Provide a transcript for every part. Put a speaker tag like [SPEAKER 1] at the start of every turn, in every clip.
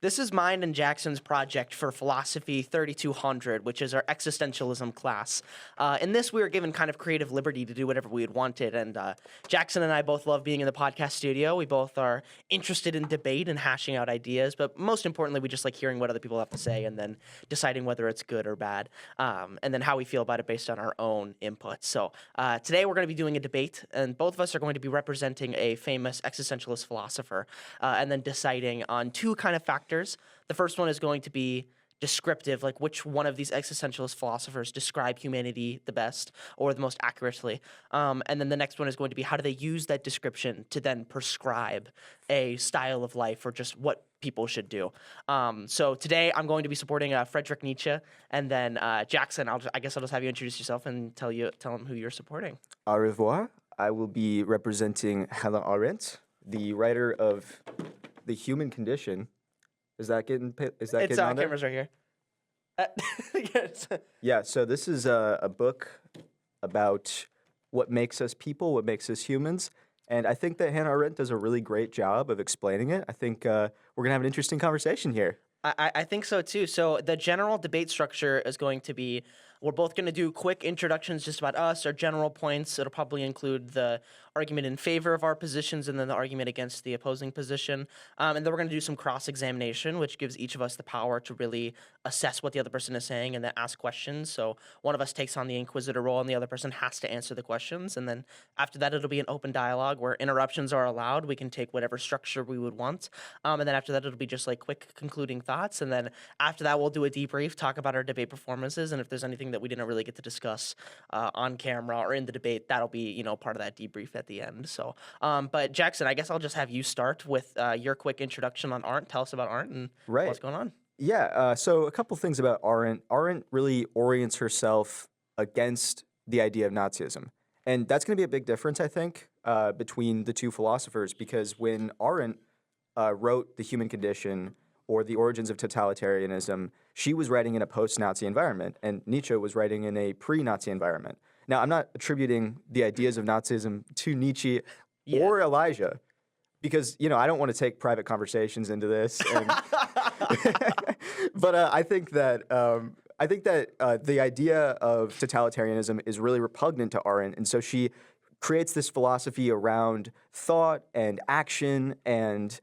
[SPEAKER 1] This is mine and Jackson's project for Philosophy 3200, which is our existentialism class. In this, we were given kind of creative liberty to do whatever we had wanted, and Jackson and I both love being in the podcast studio. We both are interested in debate and hashing out ideas, but most importantly, we just like hearing what other people have to say and then deciding whether it's good or bad, and then how we feel about it based on our own input. So today we're going to be doing a debate, and both of us are going to be representing a famous existentialist philosopher, and then deciding on two kind of factors. The first one is going to be descriptive, like which one of these existentialist philosophers describe humanity the best or the most accurately. And then the next one is going to be how do they use that description to then prescribe a style of life or just what people should do. So today I'm going to be supporting Friedrich Nietzsche, and then Jackson, I guess I'll just have you introduce yourself and tell them who you're supporting.
[SPEAKER 2] Au revoir. I will be representing Hannah Arndt, the writer of The Human Condition. Is that getting on there?
[SPEAKER 1] Camera's right here. Yes.
[SPEAKER 2] Yeah, so this is a book about what makes us people, what makes us humans. And I think that Hannah Arendt does a really great job of explaining it. I think we're going to have an interesting conversation here.
[SPEAKER 1] I think so, too. So the general debate structure is going to be we're both going to do quick introductions just about us, our general points. It'll probably include the argument in favor of our positions and then the argument against the opposing position. And then we're going to do some cross-examination, which gives each of us the power to really assess what the other person is saying and then ask questions. So one of us takes on the inquisitor role and the other person has to answer the questions. And then after that, it'll be an open dialogue where interruptions are allowed. We can take whatever structure we would want. And then after that, it'll be just like quick concluding thoughts. And then after that, we'll do a debrief, talk about our debate performances. And if there's anything that we didn't really get to discuss on camera or in the debate, that'll be, part of that debrief at the end. So, but Jackson, I guess I'll just have you start with your quick introduction on Arndt. Tell us about Arndt and what's going on.
[SPEAKER 2] Yeah, so a couple things about Arendt. Arendt really orients herself against the idea of Nazism. And that's going to be a big difference, I think, between the two philosophers, because when Arendt wrote The Human Condition or The Origins of Totalitarianism, she was writing in a post-Nazi environment, and Nietzsche was writing in a pre-Nazi environment. Now, I'm not attributing the ideas of Nazism to Nietzsche or Elijah, because, I don't want to take private conversations into this. And but I think that the idea of totalitarianism is really repugnant to Arendt, and so she creates this philosophy around thought and action and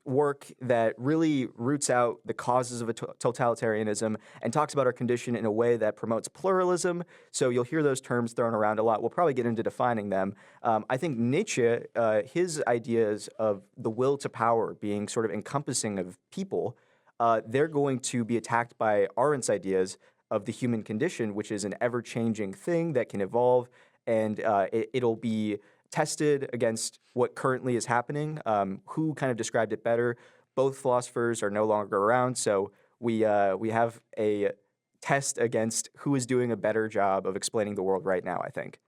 [SPEAKER 2] work that really roots out the causes of totalitarianism and talks about our condition in a way that promotes pluralism. So you'll hear those terms thrown around a lot. We'll probably get into defining them. I think Nietzsche, his ideas of the will to power being sort of encompassing of people, they're going to be attacked by Arendt's ideas of the human condition, which is an ever-changing thing that can evolve, and it'll be tested against what currently is happening. Who kind of described it better? Both philosophers are no longer around, so we have a test against who is doing a better job of explaining the world right now, I think.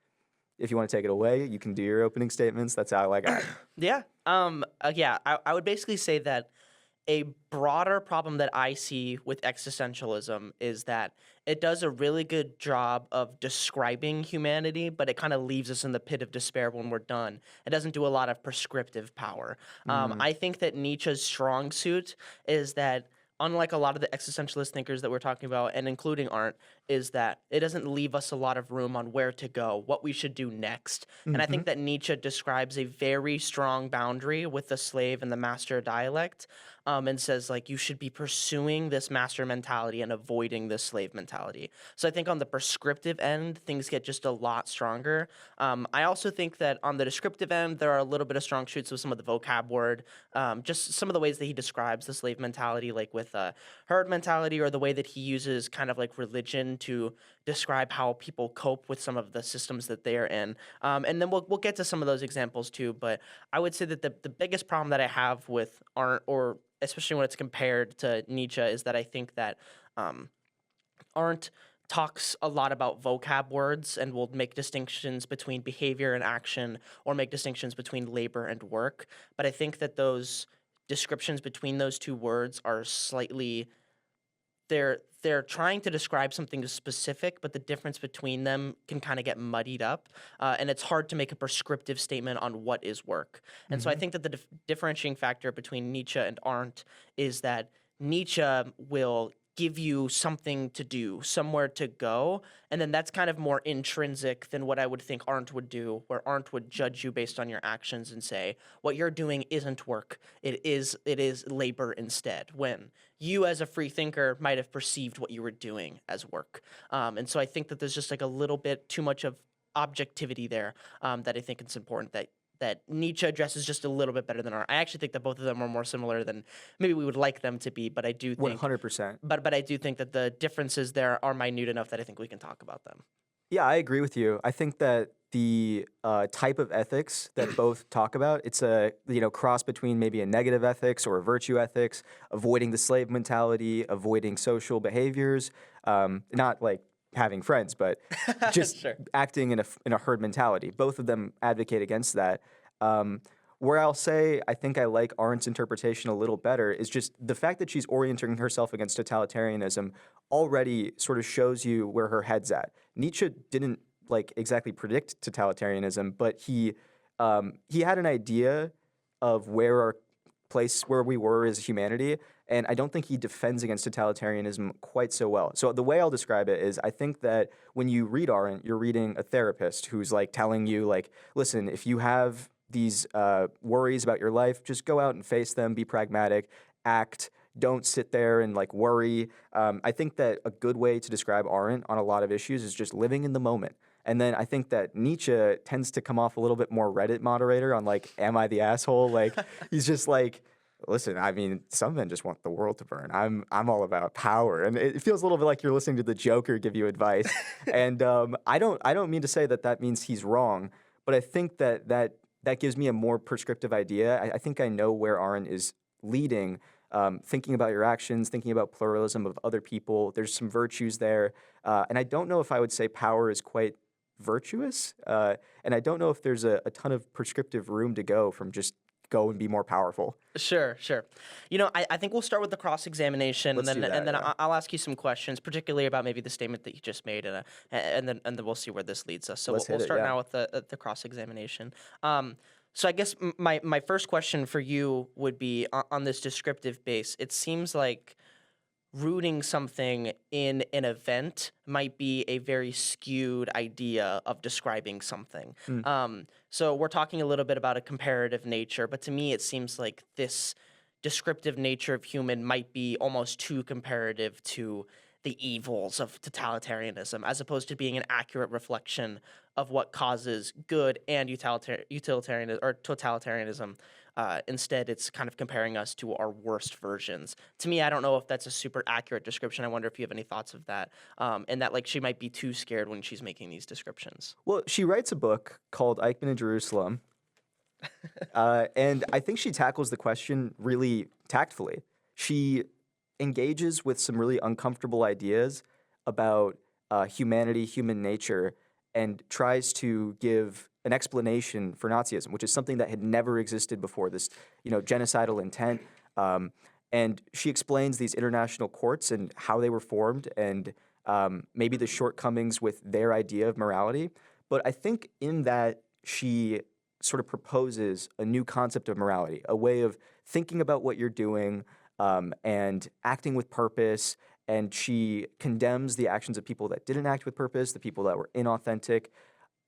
[SPEAKER 2] If you want to take it away, you can do your opening statements. That's how I got it.
[SPEAKER 1] Yeah. I would basically say that a broader problem that I see with existentialism is that it does a really good job of describing humanity, but it kind of leaves us in the pit of despair when we're done. It doesn't do a lot of prescriptive power. I think that Nietzsche's strong suit is that, unlike a lot of the existentialist thinkers that we're talking about, and including Arndt, is that it doesn't leave us a lot of room on where to go, what we should do next. And I think that Nietzsche describes a very strong boundary with the slave and the master dialect, and says, you should be pursuing this master mentality and avoiding this slave mentality. So I think on the prescriptive end, things get just a lot stronger. I also think that on the descriptive end, there are a little bit of strong shoots with some of the vocab word, just some of the ways that he describes the slave mentality, like with herd mentality, or the way that he uses kind of like religion to describe how people cope with some of the systems that they're in. And then we'll get to some of those examples too, but I would say that the biggest problem that I have with Arndt, or especially when it's compared to Nietzsche, is that I think that Arndt talks a lot about vocab words and will make distinctions between behavior and action, or make distinctions between labor and work. But I think that those descriptions between those two words are slightly they're trying to describe something specific, but the difference between them can kind of get muddied up, and it's hard to make a prescriptive statement on what is work. And so I think that the differentiating factor between Nietzsche and Arndt is that Nietzsche will give you something to do, somewhere to go, and then that's kind of more intrinsic than what I would think Arndt would do, where Arndt would judge you based on your actions and say what you're doing isn't work, it is labor instead. When you as a free thinker might have perceived what you were doing as work, and so I think that there's just like a little bit too much of objectivity there, that I think it's important that Nietzsche addresses just a little bit better than Arndt. I actually think that both of them are more similar than maybe we would like them to be, but I do think
[SPEAKER 2] 100%.
[SPEAKER 1] but I do think that the differences there are minute enough that I think we can talk about them.
[SPEAKER 2] Yeah, I agree with you. I think that the type of ethics that both talk about, it's a cross between maybe a negative ethics or a virtue ethics, avoiding the slave mentality, avoiding social behaviors, not like having friends, but just
[SPEAKER 1] Sure.
[SPEAKER 2] acting in a herd mentality. Both of them advocate against that. Where I'll say I think I like Arendt's interpretation a little better is just the fact that she's orienting herself against totalitarianism already sort of shows you where her head's at. Nietzsche didn't like exactly predict totalitarianism, but he had an idea of where we were as humanity, and I don't think he defends against totalitarianism quite so well. So the way I'll describe it is I think that when you read Arendt, you're reading a therapist who's like telling you like, listen, if you have these worries about your life, just go out and face them, be pragmatic, act, don't sit there and like worry. I think that a good way to describe Arendt on a lot of issues is just living in the moment. And then I think that Nietzsche tends to come off a little bit more Reddit moderator on like, am I the asshole? Like he's just like, listen, I mean, some men just want the world to burn. I'm all about power, and it feels a little bit like you're listening to the Joker give you advice. And I don't mean to say that means he's wrong, but I think that gives me a more prescriptive idea. I think I know where Arendt is leading. Thinking about your actions, thinking about pluralism of other people. There's some virtues there, and I don't know if I would say power is quite virtuous, and I don't know if there's a ton of prescriptive room to go from just go and be more powerful.
[SPEAKER 1] Sure. I think we'll start with the cross-examination,
[SPEAKER 2] Let's
[SPEAKER 1] and
[SPEAKER 2] do
[SPEAKER 1] then
[SPEAKER 2] that,
[SPEAKER 1] and then
[SPEAKER 2] yeah.
[SPEAKER 1] I'll ask you some questions, particularly about maybe the statement that you just made, and then we'll see where this leads us. So
[SPEAKER 2] Let's
[SPEAKER 1] we'll
[SPEAKER 2] hit it,
[SPEAKER 1] start
[SPEAKER 2] yeah.
[SPEAKER 1] now with the cross-examination. So I guess my first question for you would be on this descriptive base. It seems like rooting something in an event might be a very skewed idea of describing something. So we're talking a little bit about a comparative nature, but to me it seems like this descriptive nature of human might be almost too comparative to the evils of totalitarianism, as opposed to being an accurate reflection of what causes good and utilitarian or totalitarianism. Instead, it's kind of comparing us to our worst versions. To me, I don't know if that's a super accurate description. I wonder if you have any thoughts of that, and that like she might be too scared when she's making these descriptions.
[SPEAKER 2] Well, she writes a book called Eichmann in Jerusalem, and I think she tackles the question really tactfully. She engages with some really uncomfortable ideas about humanity, human nature, and tries to give an explanation for Nazism, which is something that had never existed before, this genocidal intent. And she explains these international courts and how they were formed and maybe the shortcomings with their idea of morality. But I think in that she sort of proposes a new concept of morality, a way of thinking about what you're doing, and acting with purpose, and she condemns the actions of people that didn't act with purpose, the people that were inauthentic.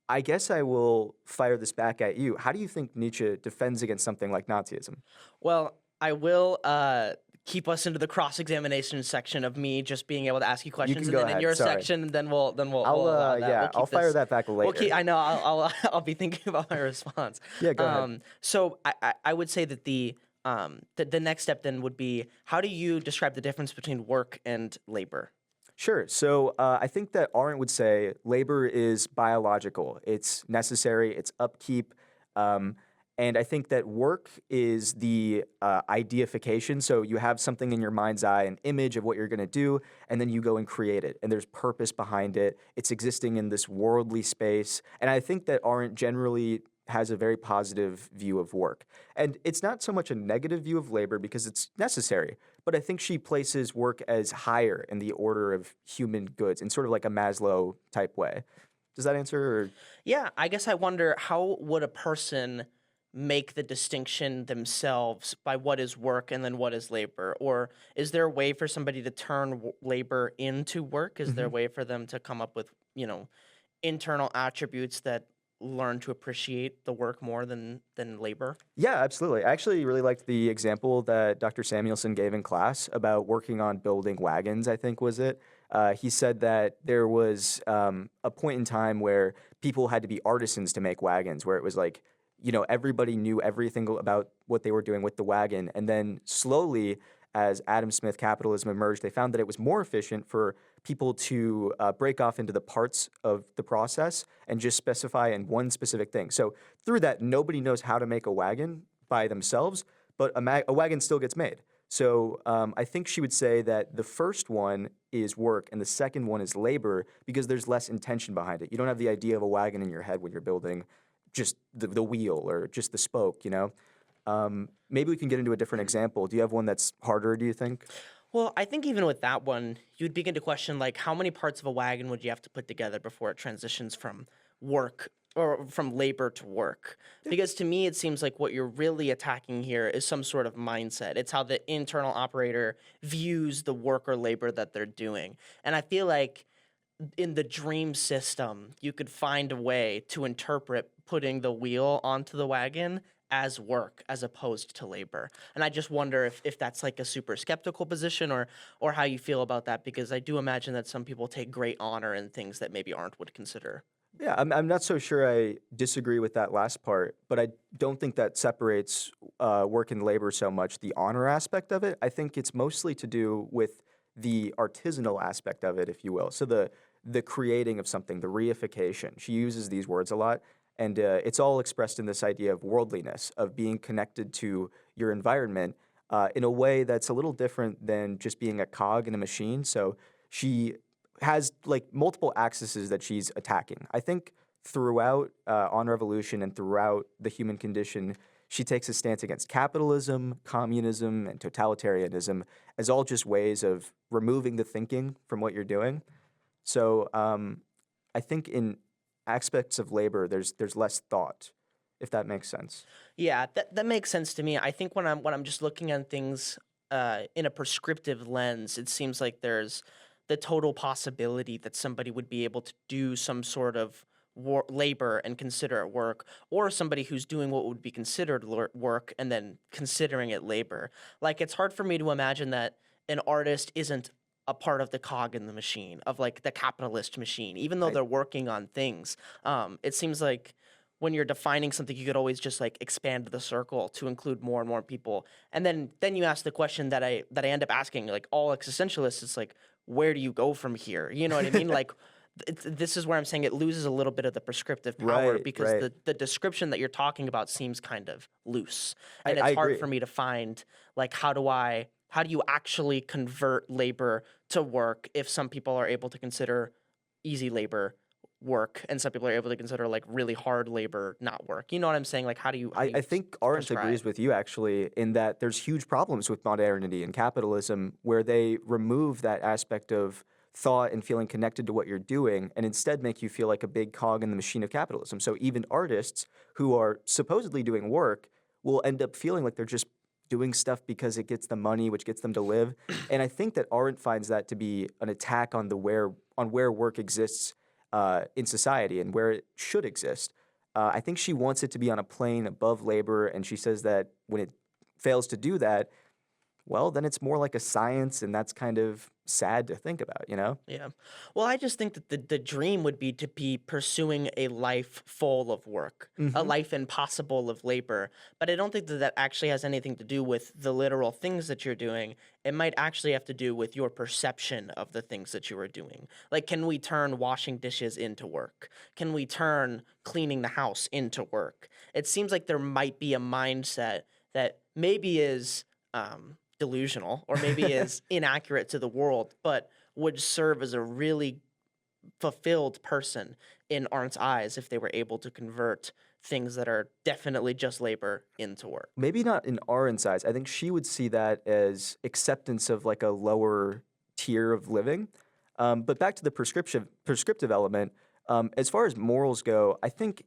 [SPEAKER 2] I guess I will fire this back at you. How do you think Nietzsche defends against something like Nazism?
[SPEAKER 1] Well, I will keep us into the cross-examination section of me just being able to ask you questions,
[SPEAKER 2] can
[SPEAKER 1] and
[SPEAKER 2] go
[SPEAKER 1] then in
[SPEAKER 2] ahead,
[SPEAKER 1] your
[SPEAKER 2] sorry.
[SPEAKER 1] section, then we'll
[SPEAKER 2] I'll
[SPEAKER 1] allow that. We'll keep
[SPEAKER 2] I'll fire
[SPEAKER 1] this-
[SPEAKER 2] that back later.
[SPEAKER 1] I know. I'll be thinking about my response.
[SPEAKER 2] Yeah, go ahead.
[SPEAKER 1] So I would say that the next step then would be, how do you describe the difference between work and labor?
[SPEAKER 2] Sure. So I think that Arendt would say labor is biological. It's necessary. It's upkeep. And I think that work is the ideification. So you have something in your mind's eye, an image of what you're going to do, and then you go and create it. And there's purpose behind it. It's existing in this worldly space. And I think that Arendt generally has a very positive view of work. And it's not so much a negative view of labor because it's necessary, but I think she places work as higher in the order of human goods in sort of like a Maslow type way. Does that answer? Or?
[SPEAKER 1] Yeah, I guess I wonder, how would a person make the distinction themselves by what is work and then what is labor? Or is there a way for somebody to turn labor into work? Is there a
[SPEAKER 2] Mhm.
[SPEAKER 1] way for them to come up with, internal attributes that learn to appreciate the work more than labor?
[SPEAKER 2] Yeah, absolutely. I actually really liked the example that Dr. Samuelson gave in class about working on building wagons, I think was it. He said that there was a point in time where people had to be artisans to make wagons, where it was like, everybody knew everything about what they were doing with the wagon. And then slowly, as Adam Smith capitalism emerged, they found that it was more efficient for people to break off into the parts of the process and just specify in one specific thing. So through that, nobody knows how to make a wagon by themselves, but a wagon still gets made. So I think she would say that the first one is work and the second one is labor because there's less intention behind it. You don't have the idea of a wagon in your head when you're building just the wheel or just the spoke. Maybe we can get into a different example. Do you have one that's harder, do you think?
[SPEAKER 1] Well, I think even with that one, you'd begin to question, like, how many parts of a wagon would you have to put together before it transitions from work or from labor to work? Because to me, it seems like what you're really attacking here is some sort of mindset. It's how the internal operator views the work or labor that they're doing. And I feel like in the dream system, you could find a way to interpret putting the wheel onto the wagon as work as opposed to labor. And I just wonder if that's like a super skeptical position or how you feel about that, because I do imagine that some people take great honor in things that maybe aren't would consider.
[SPEAKER 2] Yeah, I'm not so sure I disagree with that last part, but I don't think that separates work and labor so much, the honor aspect of it. I think it's mostly to do with the artisanal aspect of it, if you will. So the creating of something, the reification. She uses these words a lot, and it's all expressed in this idea of worldliness, of being connected to your environment in a way that's a little different than just being a cog in a machine. So she has like multiple axes that she's attacking. I think throughout On Revolution and throughout the human condition, she takes a stance against capitalism, communism, and totalitarianism as all just ways of removing the thinking from what you're doing. So I think in aspects of labor, there's less thought, if that makes sense.
[SPEAKER 1] Yeah, that makes sense to me. I think when I'm just looking at things in a prescriptive lens, it seems like there's the total possibility that somebody would be able to do some sort of labor and consider it work, or somebody who's doing what would be considered work and then considering it labor. Like, it's hard for me to imagine that an artist isn't a part of the cog in the machine of like the capitalist machine, even though
[SPEAKER 2] Right.
[SPEAKER 1] they're working on things. It seems like when you're defining something, you could always just like expand the circle to include more and more people. And then you ask the question that I end up asking, like all existentialists, it's like, where do you go from here? You know what I mean? Like, this is where I'm saying it loses a little bit of the prescriptive power,
[SPEAKER 2] Right,
[SPEAKER 1] because
[SPEAKER 2] right.
[SPEAKER 1] the description that you're talking about seems kind of loose, and
[SPEAKER 2] I
[SPEAKER 1] it's hard
[SPEAKER 2] agree.
[SPEAKER 1] for me to find, like, how do you actually convert labor to work if some people are able to consider easy labor work and some people are able to consider like really hard labor not work? You know what I'm saying? Like, how do
[SPEAKER 2] I
[SPEAKER 1] you
[SPEAKER 2] think Arendt
[SPEAKER 1] prescribe?
[SPEAKER 2] agrees with you actually in that there's huge problems with modernity and capitalism where they remove that aspect of thought and feeling connected to what you're doing and instead make you feel like a big cog in the machine of capitalism. So even artists who are supposedly doing work will end up feeling like they're just doing stuff because it gets them money, which gets them to live. And I think that Arendt finds that to be an attack on where work exists in society and where it should exist. I think she wants it to be on a plane above labor, and she says that when it fails to do that, well, then it's more like a science, and that's kind of sad to think about?
[SPEAKER 1] Yeah. Well, I just think that the dream would be to be pursuing a life full of work, a
[SPEAKER 2] Hmm.
[SPEAKER 1] life impossible of labor. But I don't think that that actually has anything to do with the literal things that you're doing. It might actually have to do with your perception of the things that you are doing. Like, can we turn washing dishes into work? Can we turn cleaning the house into work? It seems like there might be a mindset that maybe is delusional or maybe is inaccurate to the world, but would serve as a really fulfilled person in Arndt's eyes if they were able to convert things that are definitely just labor into work.
[SPEAKER 2] Maybe not in Arendt's eyes. I think she would see that as acceptance of like a lower tier of living. But back to the prescriptive element, as far as morals go, I think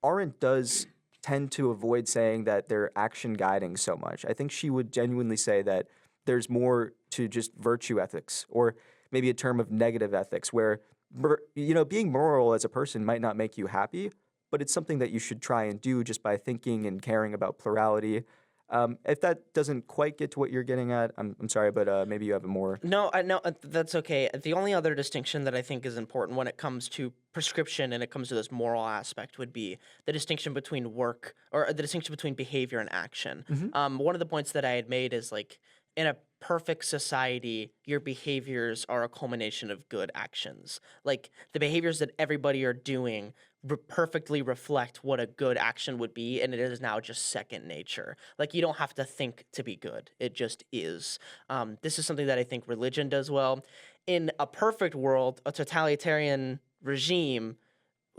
[SPEAKER 2] Arendt does tend to avoid saying that they're action guiding so much. I think she would genuinely say that there's more to just virtue ethics, or maybe a term of negative ethics, where being moral as a person might not make you happy, but it's something that you should try and do just by thinking and caring about plurality. If that doesn't quite get to what you're getting at, I'm sorry, but maybe you have a more.
[SPEAKER 1] No, that's okay. The only other distinction that I think is important when it comes to prescription and it comes to this moral aspect would be the distinction between work, or the distinction between behavior and action. One of the points that I had made is like, in a perfect society, your behaviors are a culmination of good actions. Like the behaviors that everybody are doing perfectly reflect what a good action would be, and it is now just second nature. Like you don't have to think to be good; it just is. This is something that I think religion does well. In a perfect world, a totalitarian regime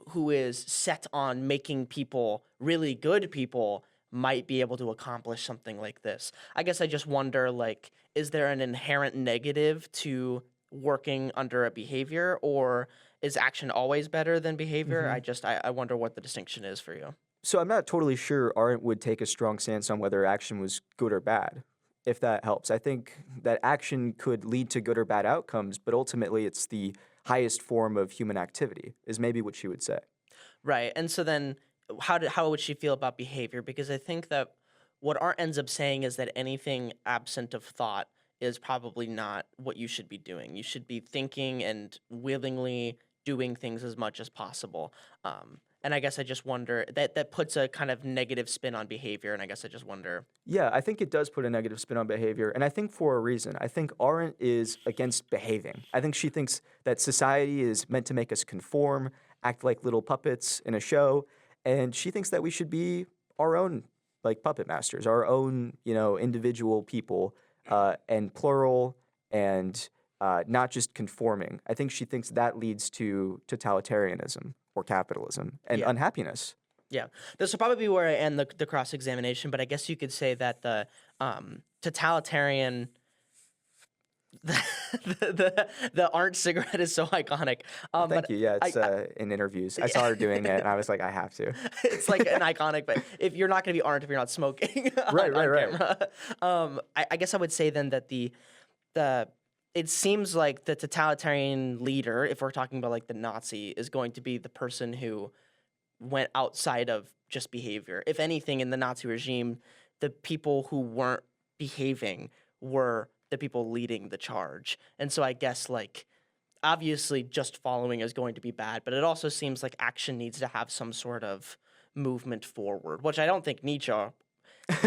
[SPEAKER 1] who is set on making people really good people might be able to accomplish something like this. I guess I just wonder, like, is there an inherent negative to working under a behavior, or is action always better than behavior? I wonder what the distinction is for you.
[SPEAKER 2] So I'm not totally sure Arendt would take a strong stance on whether action was good or bad, if that helps. I think that action could lead to good or bad outcomes, but ultimately it's the highest form of human activity, is maybe what she would say.
[SPEAKER 1] Right. And so then how would she feel about behavior? Because I think that what Art ends up saying is that anything absent of thought is probably not what you should be doing. You should be thinking and willingly doing things as much as possible. And I guess I just wonder that puts a kind of negative spin on behavior. And I guess I just wonder.
[SPEAKER 2] Yeah, I think it does put a negative spin on behavior, and I think for a reason. I think Arendt is against behaving. I think she thinks that society is meant to make us conform, act like little puppets in a show, and she thinks that we should be our own, like, puppet masters, our own, individual people, and plural, and not just conforming. I think she thinks that leads to totalitarianism or capitalism and
[SPEAKER 1] Yeah.
[SPEAKER 2] unhappiness.
[SPEAKER 1] Yeah, this will probably be where I end the cross examination, but I guess you could say that the totalitarian, the Arndt cigarette is so iconic.
[SPEAKER 2] Thank
[SPEAKER 1] But
[SPEAKER 2] you. Yeah, it's in interviews. I saw her doing it, and I was like, I have to.
[SPEAKER 1] it's like an iconic. But if you're not going to be Arndt if you're not smoking
[SPEAKER 2] Right.
[SPEAKER 1] on camera, I guess I would say then that the it seems like the totalitarian leader, if we're talking about like the Nazi, is going to be the person who went outside of just behavior. If anything, in the Nazi regime, the people who weren't behaving were the people leading the charge. And so I guess, like, obviously just following is going to be bad, but it also seems like action needs to have some sort of movement forward, which I don't think Nietzsche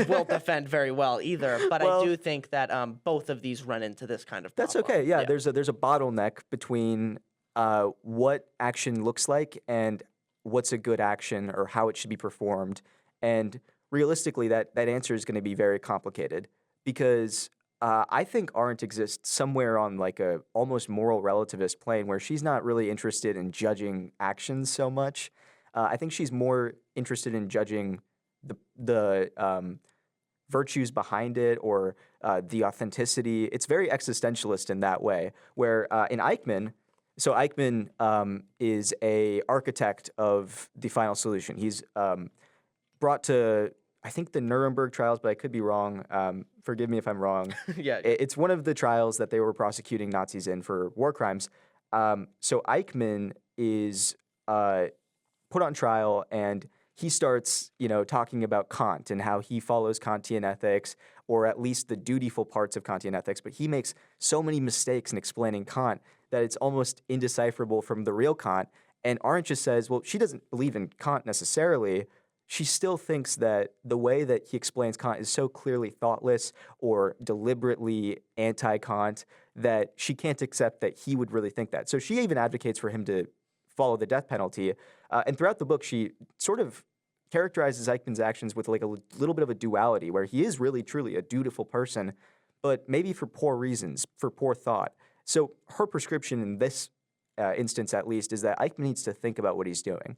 [SPEAKER 1] will defend very well either. But I do think that both of these run into this kind of problem.
[SPEAKER 2] That's okay. Yeah, there's a bottleneck between what action looks like and what's a good action or how it should be performed. And realistically, that answer is going to be very complicated because I think Arendt exists somewhere on like a almost moral relativist plane where she's not really interested in judging actions so much. I think she's more interested in judging the virtues behind it or the authenticity. It's very existentialist in that way, where in Eichmann, so Eichmann is a architect of the final solution. He's brought to, I think, the Nuremberg trials, but I could be wrong. Forgive me if I'm wrong.
[SPEAKER 1] Yeah.
[SPEAKER 2] It's one of the trials that they were prosecuting Nazis in for war crimes. So Eichmann is put on trial, and he starts, talking about Kant and how he follows Kantian ethics, or at least the dutiful parts of Kantian ethics. But he makes so many mistakes in explaining Kant that it's almost indecipherable from the real Kant. And Arendt just says, well, she doesn't believe in Kant necessarily. She still thinks that the way that he explains Kant is so clearly thoughtless or deliberately anti-Kant that she can't accept that he would really think that. So she even advocates for him to follow the death penalty. And throughout the book, she sort of characterizes Eichmann's actions with like a little bit of a duality, where he is really, truly a dutiful person, but maybe for poor reasons, for poor thought. So her prescription in this instance at least, is that Eichmann needs to think about what he's doing,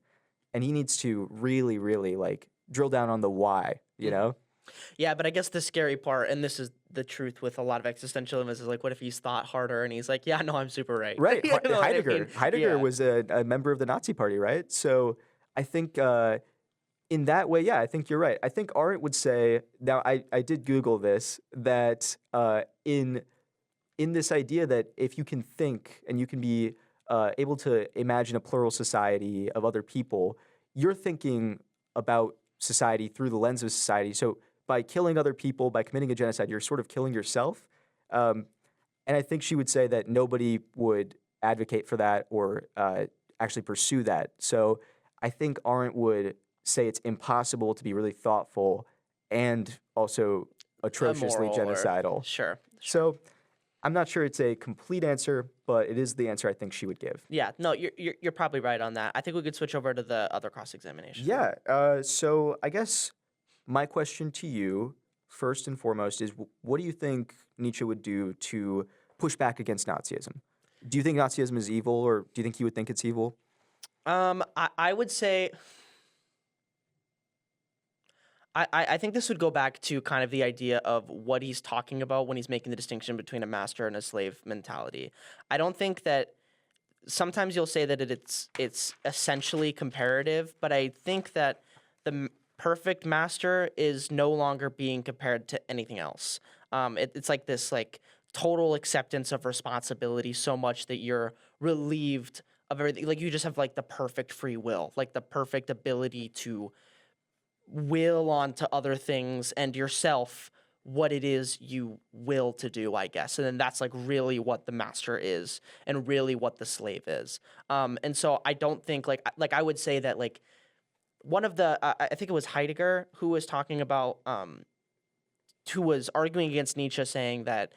[SPEAKER 2] and he needs to really, really like drill down on the why. You know?
[SPEAKER 1] Yeah, but I guess the scary part, and this is the truth with a lot of existentialism, is like, what if he's thought harder and he's like, yeah, no, I'm super right.
[SPEAKER 2] Right.
[SPEAKER 1] You know what I
[SPEAKER 2] Heidegger.
[SPEAKER 1] mean?
[SPEAKER 2] Heidegger
[SPEAKER 1] Yeah.
[SPEAKER 2] was a member of the Nazi Party, right? So I think in that way, yeah, I think you're right. I think Arendt would say, now I did Google this, that in this idea that if you can think and you can be able to imagine a plural society of other people, you're thinking about society through the lens of society. So by killing other people, by committing a genocide, you're sort of killing yourself. And I think she would say that nobody would advocate for that or actually pursue that. So I think Arendt would say it's impossible to be really thoughtful and also atrociously
[SPEAKER 1] Immoral or-
[SPEAKER 2] genocidal.
[SPEAKER 1] Sure.
[SPEAKER 2] So I'm not sure it's a complete answer, but it is the answer I think she would give.
[SPEAKER 1] Yeah, no, you're probably right on that. I think we could switch over to the other cross-examination.
[SPEAKER 2] Yeah. So I guess my question to you, first and foremost, is what do you think Nietzsche would do to push back against Nazism? Do you think Nazism is evil, or do you think he would think it's evil?
[SPEAKER 1] I would say I think this would go back to kind of the idea of what he's talking about when he's making the distinction between a master and a slave mentality. I don't think that sometimes you'll say that it's essentially comparative, but I think that the perfect master is no longer being compared to anything else. It's like this like total acceptance of responsibility so much that you're relieved of everything. Like you just have like the perfect free will, like the perfect ability to will onto other things and yourself what it is you will to do, I guess. And then that's like really what the master is and really what the slave is. And so I don't think like I would say that like one of the I think it was Heidegger who was talking about who was arguing against Nietzsche, saying that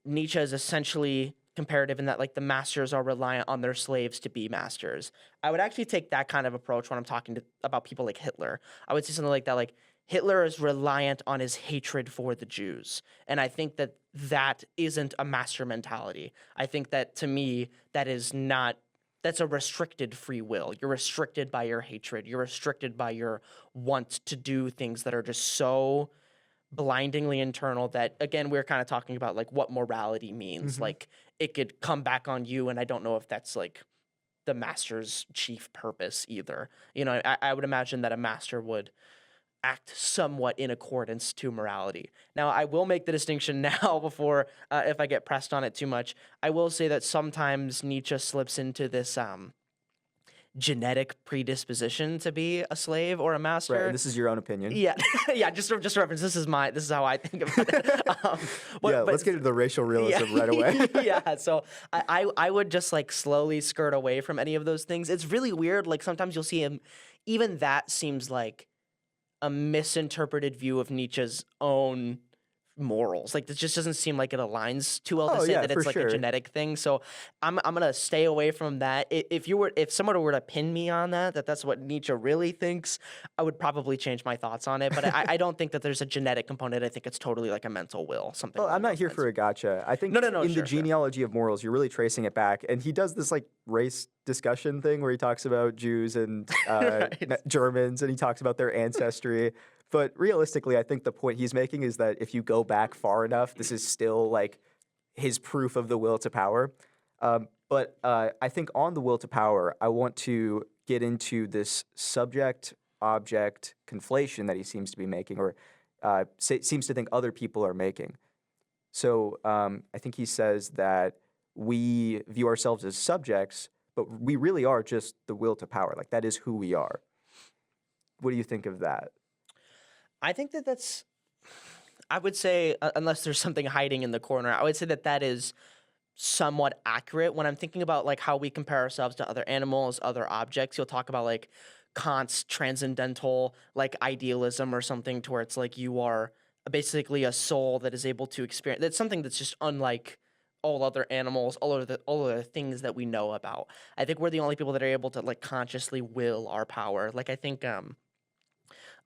[SPEAKER 1] Nietzsche is essentially comparative in that like the masters are reliant on their slaves to be masters. I would actually take that kind of approach when I'm talking about people like Hitler. I would say something like that, like Hitler is reliant on his hatred for the Jews. And I think that that isn't a master mentality. I think that to me, that's a restricted free will. You're restricted by your hatred. You're restricted by your want to do things that are just so blindingly internal that, again, we're kind of talking about like what morality means. Like it could come back on you, and I don't know if that's like the master's chief purpose either. You know, I would imagine that a master would act somewhat in accordance to morality. Now, I will make the distinction now before if I get pressed on it too much. I will say that sometimes Nietzsche slips into this genetic predisposition to be a slave or a master.
[SPEAKER 2] Right, and this is your own opinion.
[SPEAKER 1] Yeah, yeah. Just reference. This is how I think about it.
[SPEAKER 2] Let's get into the racial realism right away.
[SPEAKER 1] Yeah. So I would just like slowly skirt away from any of those things. It's really weird. Like sometimes you'll see him. Even that seems like a misinterpreted view of Nietzsche's own morals. Like this just doesn't seem like it aligns too well to say that it's like a genetic thing. So I'm gonna stay away from that. If someone were to pin me on that's what Nietzsche really thinks, I would probably change my thoughts on it. But I don't think that there's a genetic component. I think it's totally like a mental will. Something.
[SPEAKER 2] Well,
[SPEAKER 1] along
[SPEAKER 2] I'm not
[SPEAKER 1] those
[SPEAKER 2] here
[SPEAKER 1] lines.
[SPEAKER 2] for a gotcha. I think
[SPEAKER 1] No,
[SPEAKER 2] in
[SPEAKER 1] sure,
[SPEAKER 2] the genealogy of morals, you're really tracing it back, and he does this like race discussion thing where he talks about Jews and Germans, and he talks about their ancestry. But realistically, I think the point he's making is that if you go back far enough, this is still like his proof of the will to power. But I think on the will to power, I want to get into this subject-object conflation that he seems to be making, or seems to think other people are making. So I think he says that we view ourselves as subjects, but we really are just the will to power. Like that is who we are. What do you think of that?
[SPEAKER 1] I think I would say, unless there's something hiding in the corner, I would say that is somewhat accurate. When I'm thinking about like how we compare ourselves to other animals, other objects, you'll talk about like Kant's transcendental like idealism or something, to where it's like you are basically a soul that is able to experience. That's something that's just unlike all other animals, all of the things that we know about. I think we're the only people that are able to like consciously will our power. Like I think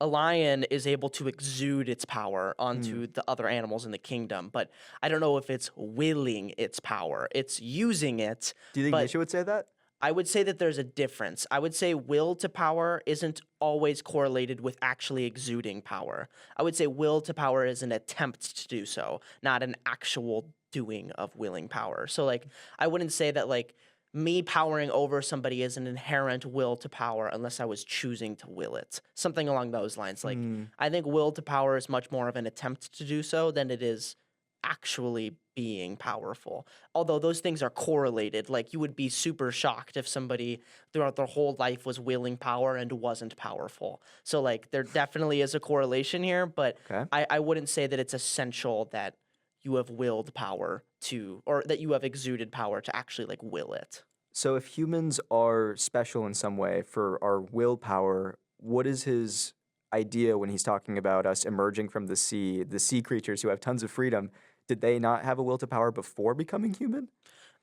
[SPEAKER 1] a lion is able to exude its power
[SPEAKER 2] Hmm.
[SPEAKER 1] onto the other animals in the kingdom, but I don't know if it's willing its power. It's using it,
[SPEAKER 2] Do you think
[SPEAKER 1] but
[SPEAKER 2] Nietzsche would say that?
[SPEAKER 1] I would say that there's a difference. I would say will to power isn't always correlated with actually exuding power. I would say will to power is an attempt to do so, not an actual doing of willing power. So like I wouldn't say that like me powering over somebody is an inherent will to power unless I was choosing to will it. Something along those lines. Like
[SPEAKER 2] Hmm.
[SPEAKER 1] I think will to power is much more of an attempt to do so than it is actually being powerful. Although those things are correlated. Like you would be super shocked if somebody throughout their whole life was willing power and wasn't powerful. So like there definitely is a correlation here, but
[SPEAKER 2] Okay.
[SPEAKER 1] I wouldn't say that it's essential that you have willed power to or that you have exuded power to actually like will it.
[SPEAKER 2] So if humans are special in some way for our willpower, what is his idea when he's talking about us emerging from the sea creatures who have tons of freedom? Did they not have a will to power before becoming human?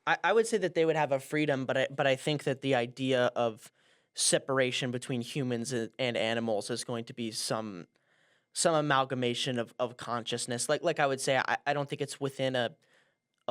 [SPEAKER 1] I would say that they would have a freedom, but I think that the idea of separation between humans and animals is going to be some amalgamation of consciousness. Like I would say, I don't think it's within a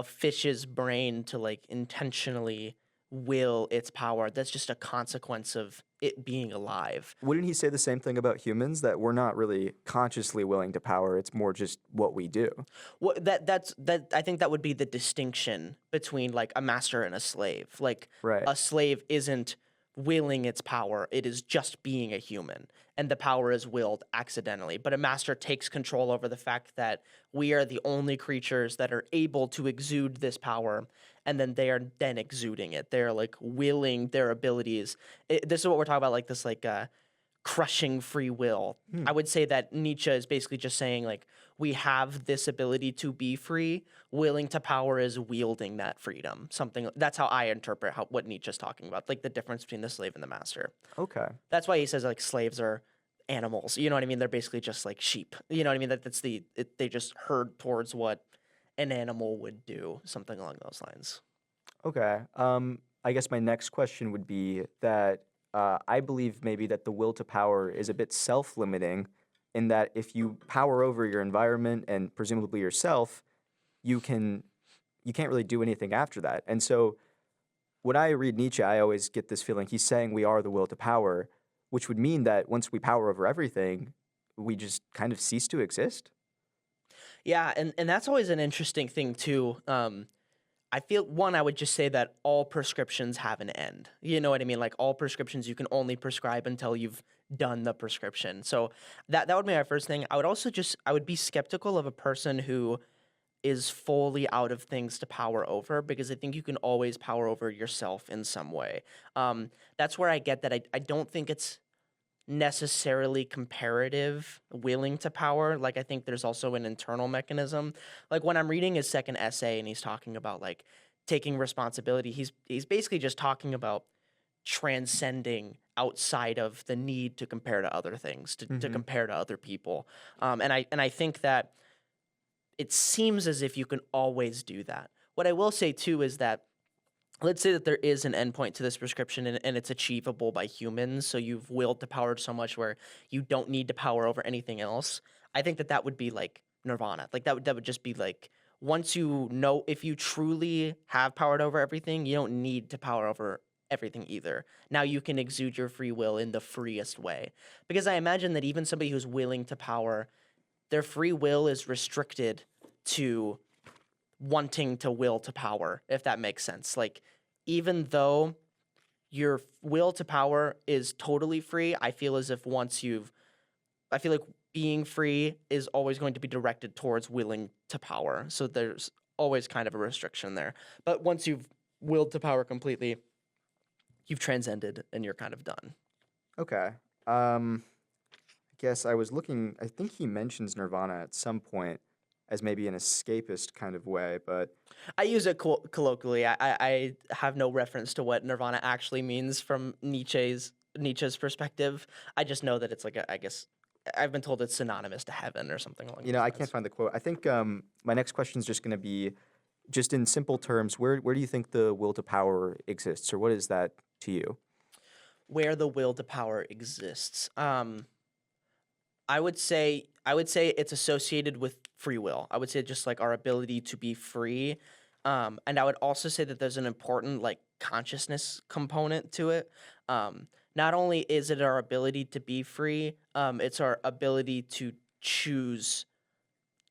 [SPEAKER 1] fish's brain to like intentionally will its power. That's just a consequence of it being alive.
[SPEAKER 2] Wouldn't he say the same thing about humans, that we're not really consciously willing to power, it's more just what we do?
[SPEAKER 1] What that I think that would be the distinction between like a master and a slave. Like
[SPEAKER 2] Right.
[SPEAKER 1] a slave isn't willing its power, it is just being a human. And the power is willed accidentally. But a master takes control over the fact that we are the only creatures that are able to exude this power, and then they are then exuding it. They're like willing their abilities. This is what we're talking about, like this like crushing free will.
[SPEAKER 2] Hmm.
[SPEAKER 1] I would say that Nietzsche is basically just saying like we have this ability to be free. Willing to power is wielding that freedom. Something that's how I interpret what Nietzsche's talking about, like the difference between the slave and the master.
[SPEAKER 2] Okay.
[SPEAKER 1] That's why he says like slaves are animals. You know what I mean? They're basically just like sheep. You know what I mean? They just herd towards what an animal would do. Something along those lines.
[SPEAKER 2] Okay. I guess my next question would be that I believe maybe that the will to power is a bit self-limiting, in that if you power over your environment and presumably yourself, you can you can't really do anything after that. And so when I read Nietzsche, I always get this feeling he's saying we are the will to power, which would mean that once we power over everything, we just kind of cease to exist.
[SPEAKER 1] Yeah, and that's always an interesting thing too. I feel one, I would just say that all prescriptions have an end. You know what I mean? Like all prescriptions, you can only prescribe until you've done the prescription. So that would be my first thing. I would also just I would be skeptical of a person who is fully out of things to power over because I think you can always power over yourself in some way. That's where I get that I don't think it's necessarily comparative willing to power. Like I think there's also an internal mechanism. Like when I'm reading his second essay and he's talking about like taking responsibility, he's basically just talking about transcending outside of the need to compare to other things, to
[SPEAKER 2] Hmm.
[SPEAKER 1] compare to other people. And I think that it seems as if you can always do that. What I will say too is that let's say that there is an endpoint to this prescription and it's achievable by humans. So you've willed to power so much where you don't need to power over anything else. I think that that would be like nirvana. Like that would just be like once you know if you truly have powered over everything, you don't need to power over everything either. Now you can exude your free will in the freest way. Because I imagine that even somebody who's willing to power, their free will is restricted to wanting to will to power, if that makes sense. Like, even though your will to power is totally free, I feel as if I feel like being free is always going to be directed towards willing to power. So there's always kind of a restriction there. But once you've willed to power completely, you've transcended and you're kind of done.
[SPEAKER 2] Okay. I guess I was looking, I think he mentions Nirvana at some point as maybe an escapist kind of way, but
[SPEAKER 1] I use it colloquially. I have no reference to what nirvana actually means from Nietzsche's perspective. I just know that it's like I guess I've been told it's synonymous to heaven or something along those
[SPEAKER 2] I can't
[SPEAKER 1] lines.
[SPEAKER 2] find the quote. I think my next question is just going to be, just in simple terms, where do you think the will to power exists, or what is that to you?
[SPEAKER 1] Where the will to power exists. I would say it's associated with free will. I would say just like our ability to be free. And I would also say that there's an important like consciousness component to it. Not only is it our ability to be free, it's our ability to choose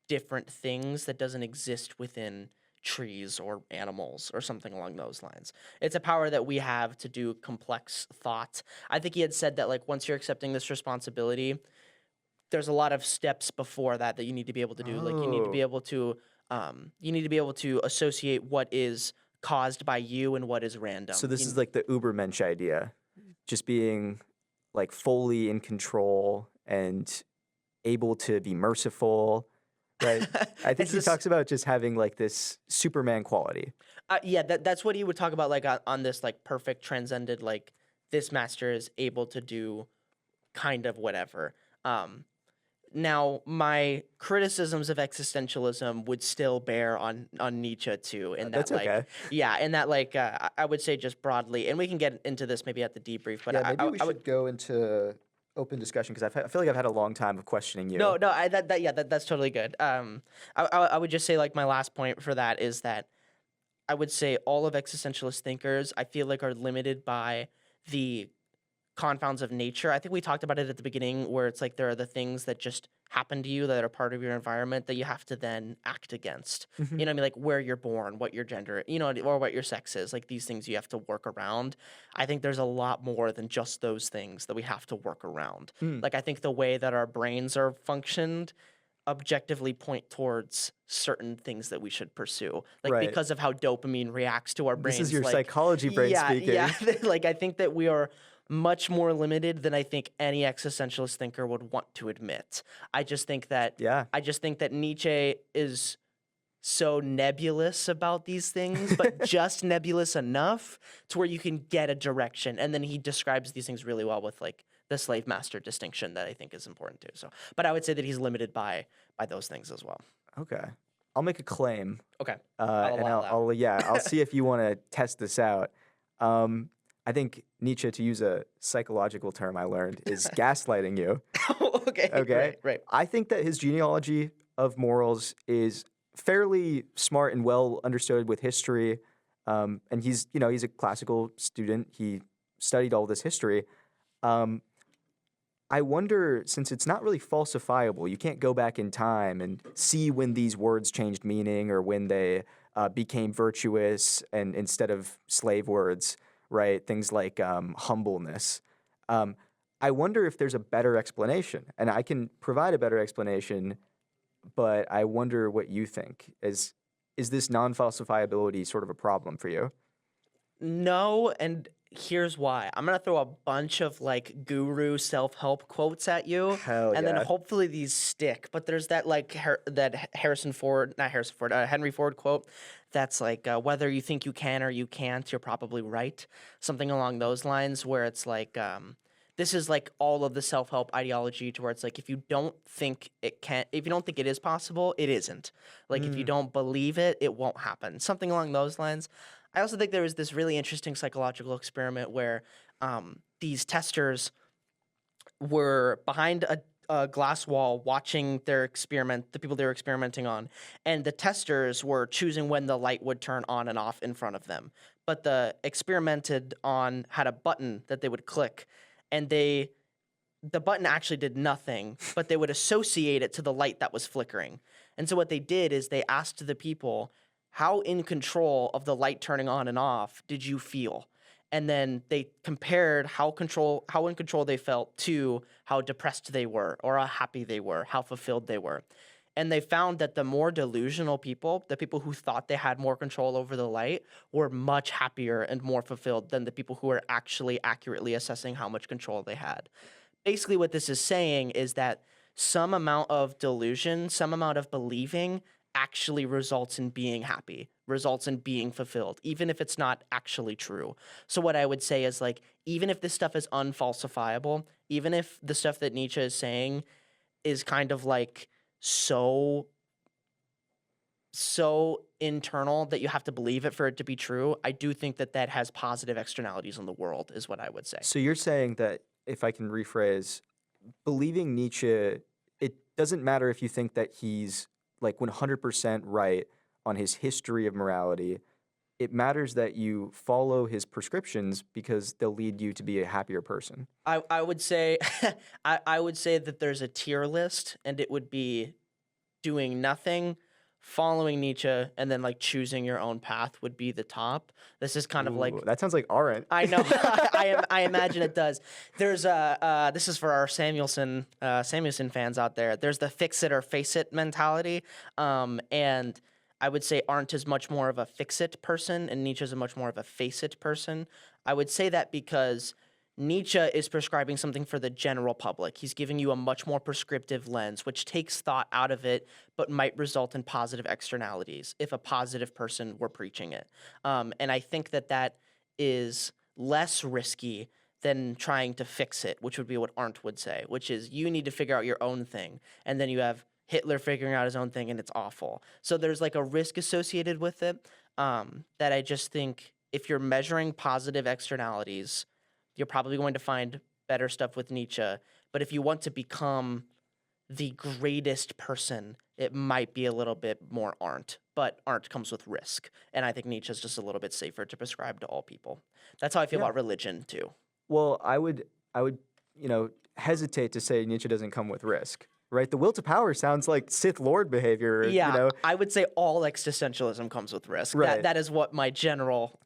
[SPEAKER 1] different things that doesn't exist within trees or animals or something along those lines. It's a power that we have to do complex thought. I think he had said that like once you're accepting this responsibility, there's a lot of steps before that that you need to be able to do. Like
[SPEAKER 2] Oh,
[SPEAKER 1] you need to be able to associate what is caused by you and what is
[SPEAKER 2] so
[SPEAKER 1] random.
[SPEAKER 2] this is like the Ubermensch idea, just being like fully in control and able to be merciful, right? I think
[SPEAKER 1] It's
[SPEAKER 2] he
[SPEAKER 1] this
[SPEAKER 2] talks about just having like this Superman quality.
[SPEAKER 1] yeah, that's what he would talk about like on this like perfect transcended like this master is able to do kind of whatever. Um Now, my criticisms of existentialism would still bear on Nietzsche too, in that
[SPEAKER 2] That's
[SPEAKER 1] like,
[SPEAKER 2] okay.
[SPEAKER 1] yeah, in that like, I would say just broadly, and we can get into this maybe at the debrief, but
[SPEAKER 2] Yeah, maybe we
[SPEAKER 1] I would
[SPEAKER 2] should go into open discussion because I feel like I've had a long time of questioning
[SPEAKER 1] no,
[SPEAKER 2] you.
[SPEAKER 1] no, that's totally good. I would just say like my last point for that is that I would say all of existentialist thinkers I feel like are limited by the confounds of nature. I think we talked about it at the beginning where it's like there are the things that just happen to you that are part of your environment that you have to then act against.
[SPEAKER 2] Hmm.
[SPEAKER 1] You know what I mean? Like where you're born, what your gender, or what your sex is. Like these things you have to work around. I think there's a lot more than just those things that we have to work around.
[SPEAKER 2] Mm,
[SPEAKER 1] Like I think the way that our brains are functioned objectively point towards certain things that we should pursue like
[SPEAKER 2] right.
[SPEAKER 1] because of how dopamine reacts to our
[SPEAKER 2] This is
[SPEAKER 1] brains
[SPEAKER 2] your
[SPEAKER 1] like
[SPEAKER 2] psychology brain
[SPEAKER 1] yeah
[SPEAKER 2] speaking.
[SPEAKER 1] like I think that we are much more limited than I think any existentialist thinker would want to admit.
[SPEAKER 2] Yeah.
[SPEAKER 1] I just think that Nietzsche is so nebulous about these things, but just nebulous enough to where you can get a direction. And then he describes these things really well with like the slave master distinction that I think is important too. So, but I would say that he's limited by those things as well.
[SPEAKER 2] Okay. I'll make a claim,
[SPEAKER 1] Okay, I'll
[SPEAKER 2] and
[SPEAKER 1] allow
[SPEAKER 2] I'll yeah, I'll see if you want to test this out. I think Nietzsche, to use a psychological term I learned, is gaslighting you.
[SPEAKER 1] that. Okay,
[SPEAKER 2] Okay.
[SPEAKER 1] right.
[SPEAKER 2] I think that his genealogy of morals is fairly smart and well understood with history. And he's a classical student. He studied all this history. Um, I wonder, since it's not really falsifiable, you can't go back in time and see when these words changed meaning or when they became virtuous and instead of slave words, right? Things like humbleness. Um, I wonder if there's a better explanation, and I can provide a better explanation, but I wonder what you think. Is this non-falsifiability sort of a problem for you?
[SPEAKER 1] No, and here's why. I'm gonna throw a bunch of like guru self-help quotes at you,
[SPEAKER 2] Hell
[SPEAKER 1] and then
[SPEAKER 2] yeah.
[SPEAKER 1] hopefully these stick. But there's that like Henry Ford quote that's like whether you think you can or you can't, you're probably right. Something along those lines, where it's like this is like all of the self-help ideology to where it's like if you don't think it can, if you don't think it is possible, it isn't. Like if you
[SPEAKER 2] Mm,
[SPEAKER 1] don't believe it, it won't happen. Something along those lines. I also think there was this really interesting psychological experiment where these testers were behind a glass wall watching their experiment, the people they were experimenting on, and the testers were choosing when the light would turn on and off in front of them. But the experimented on had a button that they would click, and the button actually did nothing, but they would associate it to the light that was flickering. And so what they did is they asked the people, how in control of the light turning on and off did you feel? And then they compared how in control they felt to how depressed they were or how happy they were, how fulfilled they were. And they found that the more delusional people, the people who thought they had more control over the light, were much happier and more fulfilled than the people who were actually accurately assessing how much control they had. Basically what this is saying is that some amount of delusion, some amount of believing actually results in being happy, results in being fulfilled, even if it's not actually true. So what I would say is like even if this stuff is unfalsifiable, even if the stuff that Nietzsche is saying is kind of like so so internal that you have to believe it for it to be true, I do think that that has positive externalities on the world is what I would say.
[SPEAKER 2] so you're saying that, if I can rephrase, believing Nietzsche doesn't matter if you think that he's like 100% right on his history of morality. It matters that you follow his prescriptions because they'll lead you to be a happier person.
[SPEAKER 1] I would say I would say that there's a tier list, and it would be doing nothing, following Nietzsche, and then like choosing your own path would be the top. This is kind of like
[SPEAKER 2] Ooh, that sounds like Arendt.
[SPEAKER 1] I know. I imagine it does. There's a this is for our Samuelson fans out there. There's the fix it or face it mentality, and I would say Arndt is much more of a fix it person, and Nietzsche is a much more of a face it person. I would say that because Nietzsche is prescribing something for the general public. He's giving you a much more prescriptive lens, which takes thought out of it, but might result in positive externalities if a positive person were preaching it. And I think that that is less risky than trying to fix it, which would be what Arndt would say, which is you need to figure out your own thing. And then you have Hitler figuring out his own thing, and it's awful. So there's like a risk associated with it that I just think if you're measuring positive externalities, you're probably going to find better stuff with Nietzsche. But if you want to become the greatest person, it might be a little bit more Arndt. But Arndt comes with risk. And I think Nietzsche is just a little bit safer to prescribe to all people. That's how I feel about religion, too.
[SPEAKER 2] Well, I would, hesitate to say Nietzsche doesn't come with risk, right? The will to power sounds like Sith Lord behavior.
[SPEAKER 1] Yeah, I would say all existentialism comes with risk.
[SPEAKER 2] Right.
[SPEAKER 1] That is what my general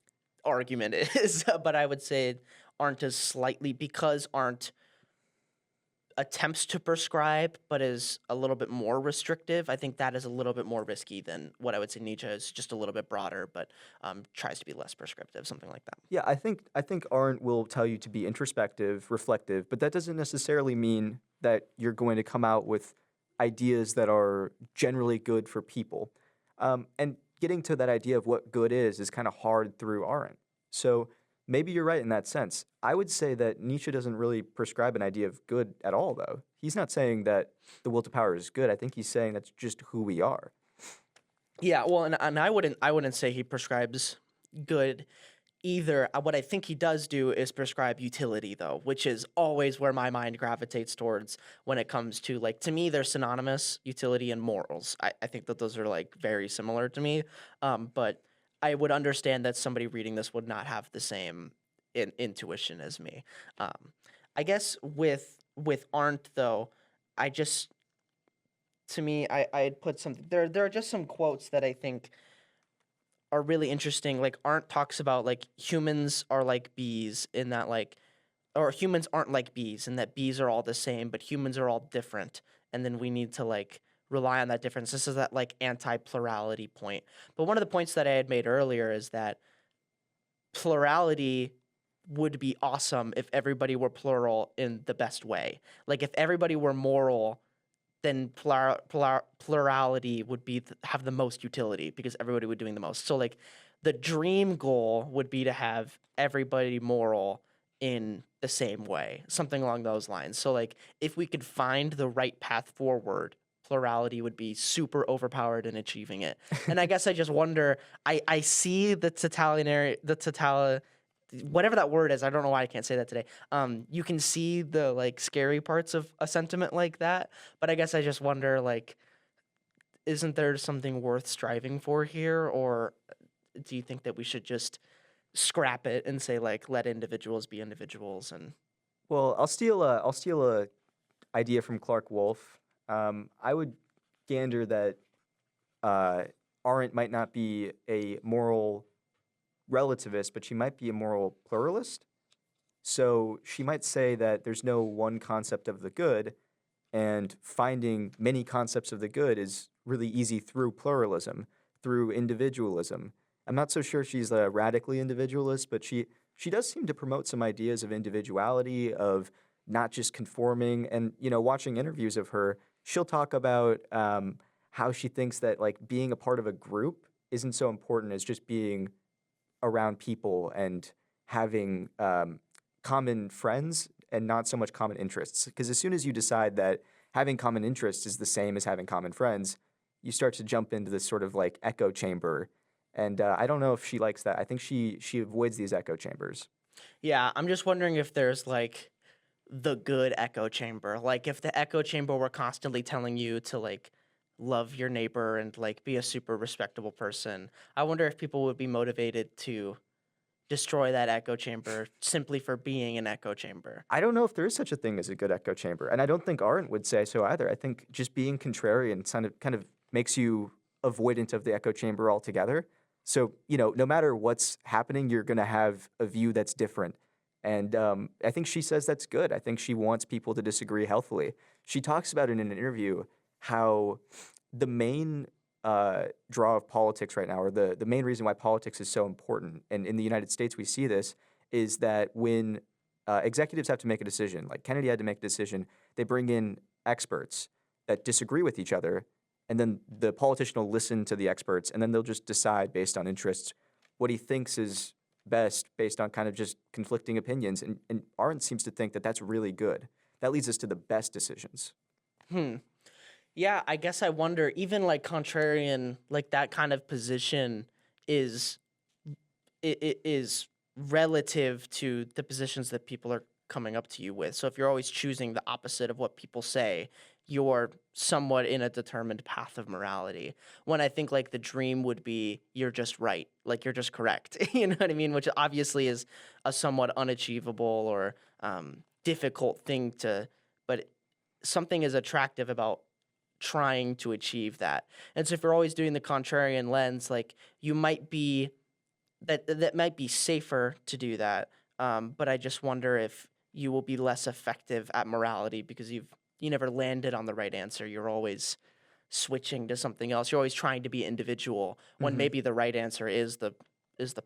[SPEAKER 1] argument is. But I would say Arndt is slightly, because Arndt attempts to prescribe but is a little bit more restrictive. I think that is a little bit more risky than what I would say Nietzsche is, just a little bit broader, but tries to be less prescriptive, something like that.
[SPEAKER 2] Yeah, I think Arendt will tell you to be introspective, reflective, but that doesn't necessarily mean that you're going to come out with ideas that are generally good for people. And getting to that idea of what good is kind of hard through Arendt. So maybe you're right in that sense. I would say that Nietzsche doesn't really prescribe an idea of good at all, though. He's not saying that the will to power is good. I think he's saying that's just who we are.
[SPEAKER 1] Yeah, well, and I wouldn't say he prescribes good either. What I think he does do is prescribe utility, though, which is always where my mind gravitates towards when it comes to, like, to me, they're synonymous, utility and morals. I think that those are, like, very similar to me, but I would understand that somebody reading this would not have the same intuition as me. I guess with Arndt, though, to me, I'd put something there. There are just some quotes that I think are really interesting. Like Arndt talks about like humans are like bees in that or humans aren't like bees in that bees are all the same, but humans are all different, and then we need to like rely on that difference. This is that like anti-plurality point. But one of the points that I had made earlier is that plurality would be awesome if everybody were plural in the best way. Like if everybody were moral, then plurality would be have the most utility because everybody would be doing the most. So like the dream goal would be to have everybody moral in the same way, something along those lines. So like if we could find the right path forward, plurality would be super overpowered in achieving it. And I guess I just wonder, I see whatever that word is, I don't know why I can't say that today. You can see the like scary parts of a sentiment like that, but I guess I just wonder, like, isn't there something worth striving for here, or do you think that we should just scrap it and say like let individuals be individuals? And
[SPEAKER 2] well, I'll steal a idea from Clark Wolf. I would gander that Arendt might not be a moral relativist, but she might be a moral pluralist. So she might say that there's no one concept of the good, and finding many concepts of the good is really easy through pluralism, through individualism. I'm not so sure she's a radically individualist, but she does seem to promote some ideas of individuality, of not just conforming. And, watching interviews of her, she'll talk about how she thinks that like being a part of a group isn't so important as just being around people and having common friends and not so much common interests. Because as soon as you decide that having common interests is the same as having common friends, you start to jump into this sort of like echo chamber. And I don't know if she likes that. I think she avoids these echo chambers.
[SPEAKER 1] yeah, I'm just wondering if there's like the good echo chamber. Like if the echo chamber were constantly telling you to like love your neighbor and like be a super respectable person, I wonder if people would be motivated to destroy that echo chamber simply for being an echo chamber.
[SPEAKER 2] I don't know if there is such a thing as a good echo chamber, and I don't think Arendt would say so either. I think just being contrarian kind of makes you avoidant of the echo chamber altogether. So, no matter what's happening, you're going to have a view that's different. And I think she says that's good. I think she wants people to disagree healthily. She talks about in an interview how the main draw of politics right now, or the main reason why politics is so important, and in the United States we see this, is that when executives have to make a decision, like Kennedy had to make a decision, they bring in experts that disagree with each other, and then the politician will listen to the experts, and then they'll just decide based on interests what he thinks is best based on kind of just conflicting opinions. And Arendt seems to think that that's really good. That leads us to the best decisions.
[SPEAKER 1] Yeah, I guess I wonder, even like contrarian, like that kind of position is it is relative to the positions that people are coming up to you with. So if you're always choosing the opposite of what people say, you're somewhat in a determined path of morality. When I think like the dream would be you're just right, like you're just correct. You know what I mean? Which obviously is a somewhat unachievable or difficult thing to, but something is attractive about trying to achieve that. And so if you're always doing the contrarian lens, like you might be that might be safer to do that. But I just wonder if you will be less effective at morality because you never landed on the right answer. You're always switching to something else. You're always trying to be individual when maybe the right answer is the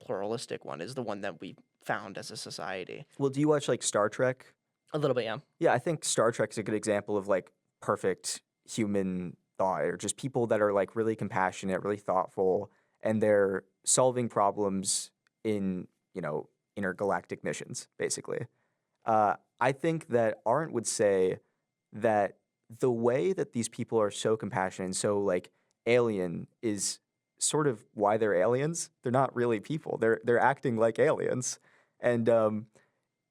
[SPEAKER 1] pluralistic one, is the one that we found as a society.
[SPEAKER 2] Well, do you watch like Star Trek?
[SPEAKER 1] A little bit, yeah.
[SPEAKER 2] Yeah, I think Star Trek is a good example of like perfect human thought, or just people that are like really compassionate, really thoughtful, and they're solving problems in, intergalactic missions, basically. I think that Arendt would say that the way that these people are so compassionate and so like alien is sort of why they're aliens. They're not really people. They're acting like aliens, and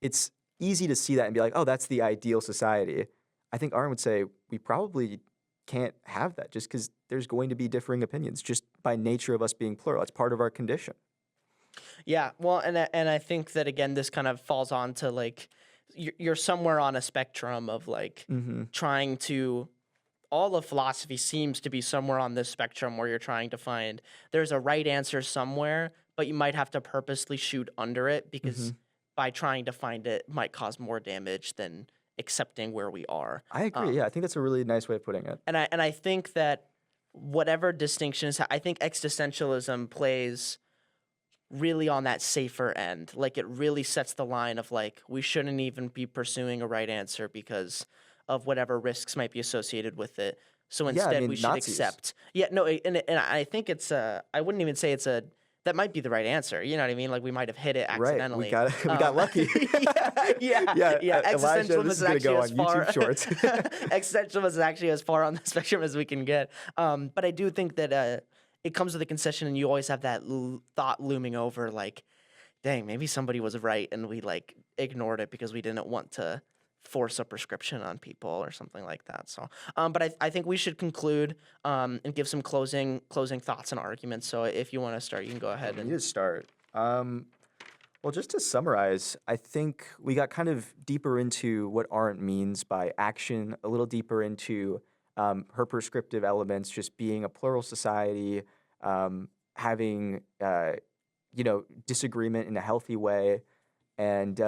[SPEAKER 2] it's easy to see that and be like, oh, that's the ideal society. I think Arendt would say we probably can't have that just because there's going to be differing opinions just by nature of us being plural. It's part of our condition.
[SPEAKER 1] Yeah, well, and I think that again, this kind of falls on to like you're somewhere on a spectrum of like trying to. All of philosophy seems to be somewhere on this spectrum where you're trying to find there's a right answer somewhere, but you might have to purposely shoot under it because by trying to find it might cause more damage than accepting where we are.
[SPEAKER 2] I agree. Yeah, I think that's a really nice way of putting it.
[SPEAKER 1] And I think that whatever distinctions, I think existentialism plays really on that safer end. Like it really sets the line of like we shouldn't even be pursuing a right answer because of whatever risks might be associated with it. So instead, we should
[SPEAKER 2] Nazis.
[SPEAKER 1] accept. Yeah, no, and I think it's I wouldn't even say it's that might be the right answer. You know what I mean? Like we might have hit it accidentally.
[SPEAKER 2] Right, we got lucky.
[SPEAKER 1] yeah.
[SPEAKER 2] Elijah, this is going to go on YouTube Shorts.
[SPEAKER 1] Existentialism is actually as far on the spectrum as we can get. But I do think that it comes with a concession, and you always have that thought looming over, like, dang, maybe somebody was right, and we like ignored it because we didn't want to force a prescription on people or something like that. So, but I think we should conclude and give some closing thoughts and arguments. So if you want to start, you can go ahead.
[SPEAKER 2] You need to start. Well, just to summarize, I think we got kind of deeper into what Arendt means by action, a little deeper into her prescriptive elements, just being a plural society, having disagreement in a healthy way, and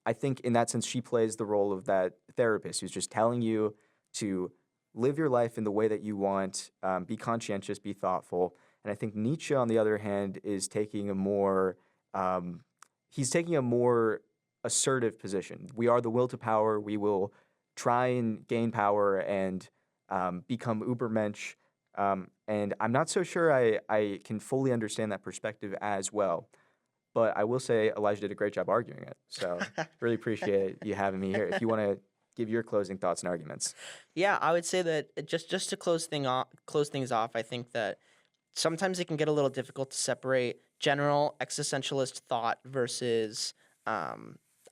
[SPEAKER 2] I think in that sense, she plays the role of that therapist who's just telling you to live your life in the way that you want, be conscientious, be thoughtful. And I think Nietzsche, on the other hand, is taking a more assertive position. We are the will to power. We will try and gain power and become Übermensch. And I'm not so sure I can fully understand that perspective as well. But I will say Elijah did a great job arguing it. So really appreciate you having me here. If you want to give your closing thoughts and arguments.
[SPEAKER 1] Yeah, I would say that just to close things off, I think that sometimes it can get a little difficult to separate general existentialist thought versus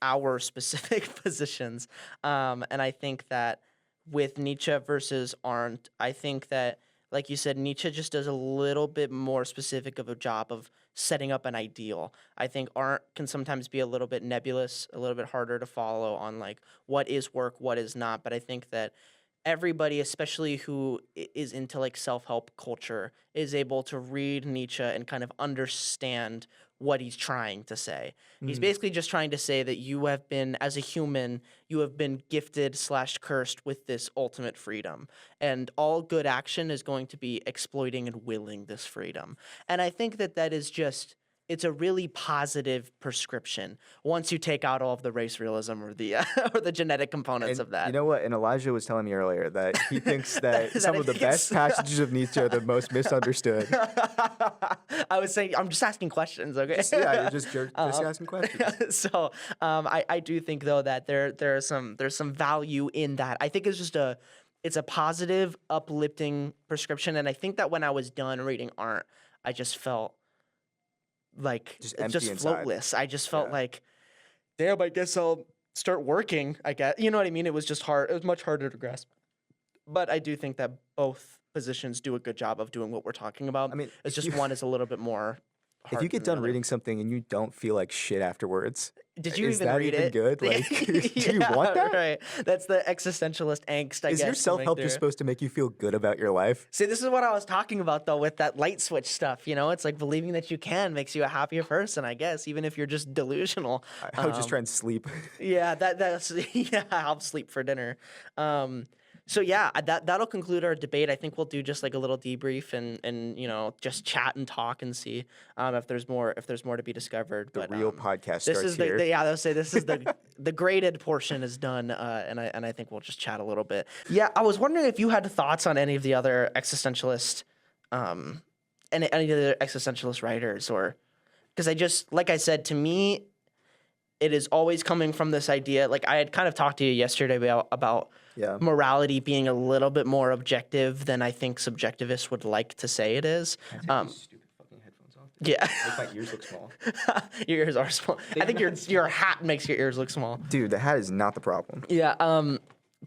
[SPEAKER 1] our specific positions. And I think that with Nietzsche versus Arndt, I think that, like you said, Nietzsche just does a little bit more specific of a job of setting up an ideal. I think Arndt can sometimes be a little bit nebulous, a little bit harder to follow on like what is work, what is not. But I think that everybody, especially who is into like self-help culture, is able to read Nietzsche and kind of understand what he's trying to say. He's basically just trying to say that you have been, as a human, you have been gifted / cursed with this ultimate freedom. And all good action is going to be exploiting and willing this freedom. And I think that that is just, it's a really positive prescription once you take out all of the race realism or the or the genetic components of that.
[SPEAKER 2] You know what? And Elijah was telling me earlier that he thinks that
[SPEAKER 1] That
[SPEAKER 2] some
[SPEAKER 1] I
[SPEAKER 2] of the
[SPEAKER 1] think
[SPEAKER 2] best passages of Nietzsche are the most misunderstood.
[SPEAKER 1] I was saying, I'm just asking questions, okay?
[SPEAKER 2] You're just asking questions.
[SPEAKER 1] So I do think though that there's some value in that. I think it's a positive, uplifting prescription, and I think that when I was done reading Arndt, I just felt like
[SPEAKER 2] Just
[SPEAKER 1] it's
[SPEAKER 2] empty
[SPEAKER 1] just
[SPEAKER 2] inside.
[SPEAKER 1] floatless. I just felt like, damn, I guess I'll start working. I guess, you know what I mean? It was just hard. It was much harder to grasp. But I do think that both positions do a good job of doing what we're talking about.
[SPEAKER 2] I mean,
[SPEAKER 1] it's
[SPEAKER 2] if
[SPEAKER 1] just
[SPEAKER 2] you-
[SPEAKER 1] one is a little bit more.
[SPEAKER 2] If
[SPEAKER 1] hard
[SPEAKER 2] you get
[SPEAKER 1] than the
[SPEAKER 2] done
[SPEAKER 1] other.
[SPEAKER 2] reading something and you don't feel like shit afterwards,
[SPEAKER 1] Did you
[SPEAKER 2] is
[SPEAKER 1] even
[SPEAKER 2] that
[SPEAKER 1] read
[SPEAKER 2] even
[SPEAKER 1] it?
[SPEAKER 2] good? Like, do you want that?
[SPEAKER 1] Right. That's the existentialist angst, I
[SPEAKER 2] Is
[SPEAKER 1] guess.
[SPEAKER 2] your
[SPEAKER 1] to
[SPEAKER 2] self-help
[SPEAKER 1] make
[SPEAKER 2] just
[SPEAKER 1] their-
[SPEAKER 2] supposed to make you feel good about your life?
[SPEAKER 1] See, this is what I was talking about, though, with that light switch stuff. You know, it's like believing that you can makes you a happier person, I guess, even if you're just delusional.
[SPEAKER 2] I would just try and sleep.
[SPEAKER 1] Yeah, that's yeah. I'll sleep for dinner. So yeah, that'll conclude our debate. I think we'll do just like a little debrief and you know just chat and talk and see if there's more to be discovered.
[SPEAKER 2] The
[SPEAKER 1] But
[SPEAKER 2] real podcast
[SPEAKER 1] this
[SPEAKER 2] starts
[SPEAKER 1] is
[SPEAKER 2] here.
[SPEAKER 1] yeah. I'll say this is the graded portion is done, and I think we'll just chat a little bit. Yeah, I was wondering if you had thoughts on any of the other existentialist, any of the other existentialist writers, or because I just like I said, to me, it is always coming from this idea. Like I had kind of talked to you yesterday about
[SPEAKER 2] Yeah.
[SPEAKER 1] morality being a little bit more objective than I think subjectivists would like to say it is.
[SPEAKER 2] Stupid fucking headphones off.
[SPEAKER 1] Yeah,
[SPEAKER 2] Make my ears look small.
[SPEAKER 1] your ears are small. I think your hat makes your ears look small.
[SPEAKER 2] Dude, the hat is not the problem.
[SPEAKER 1] Yeah.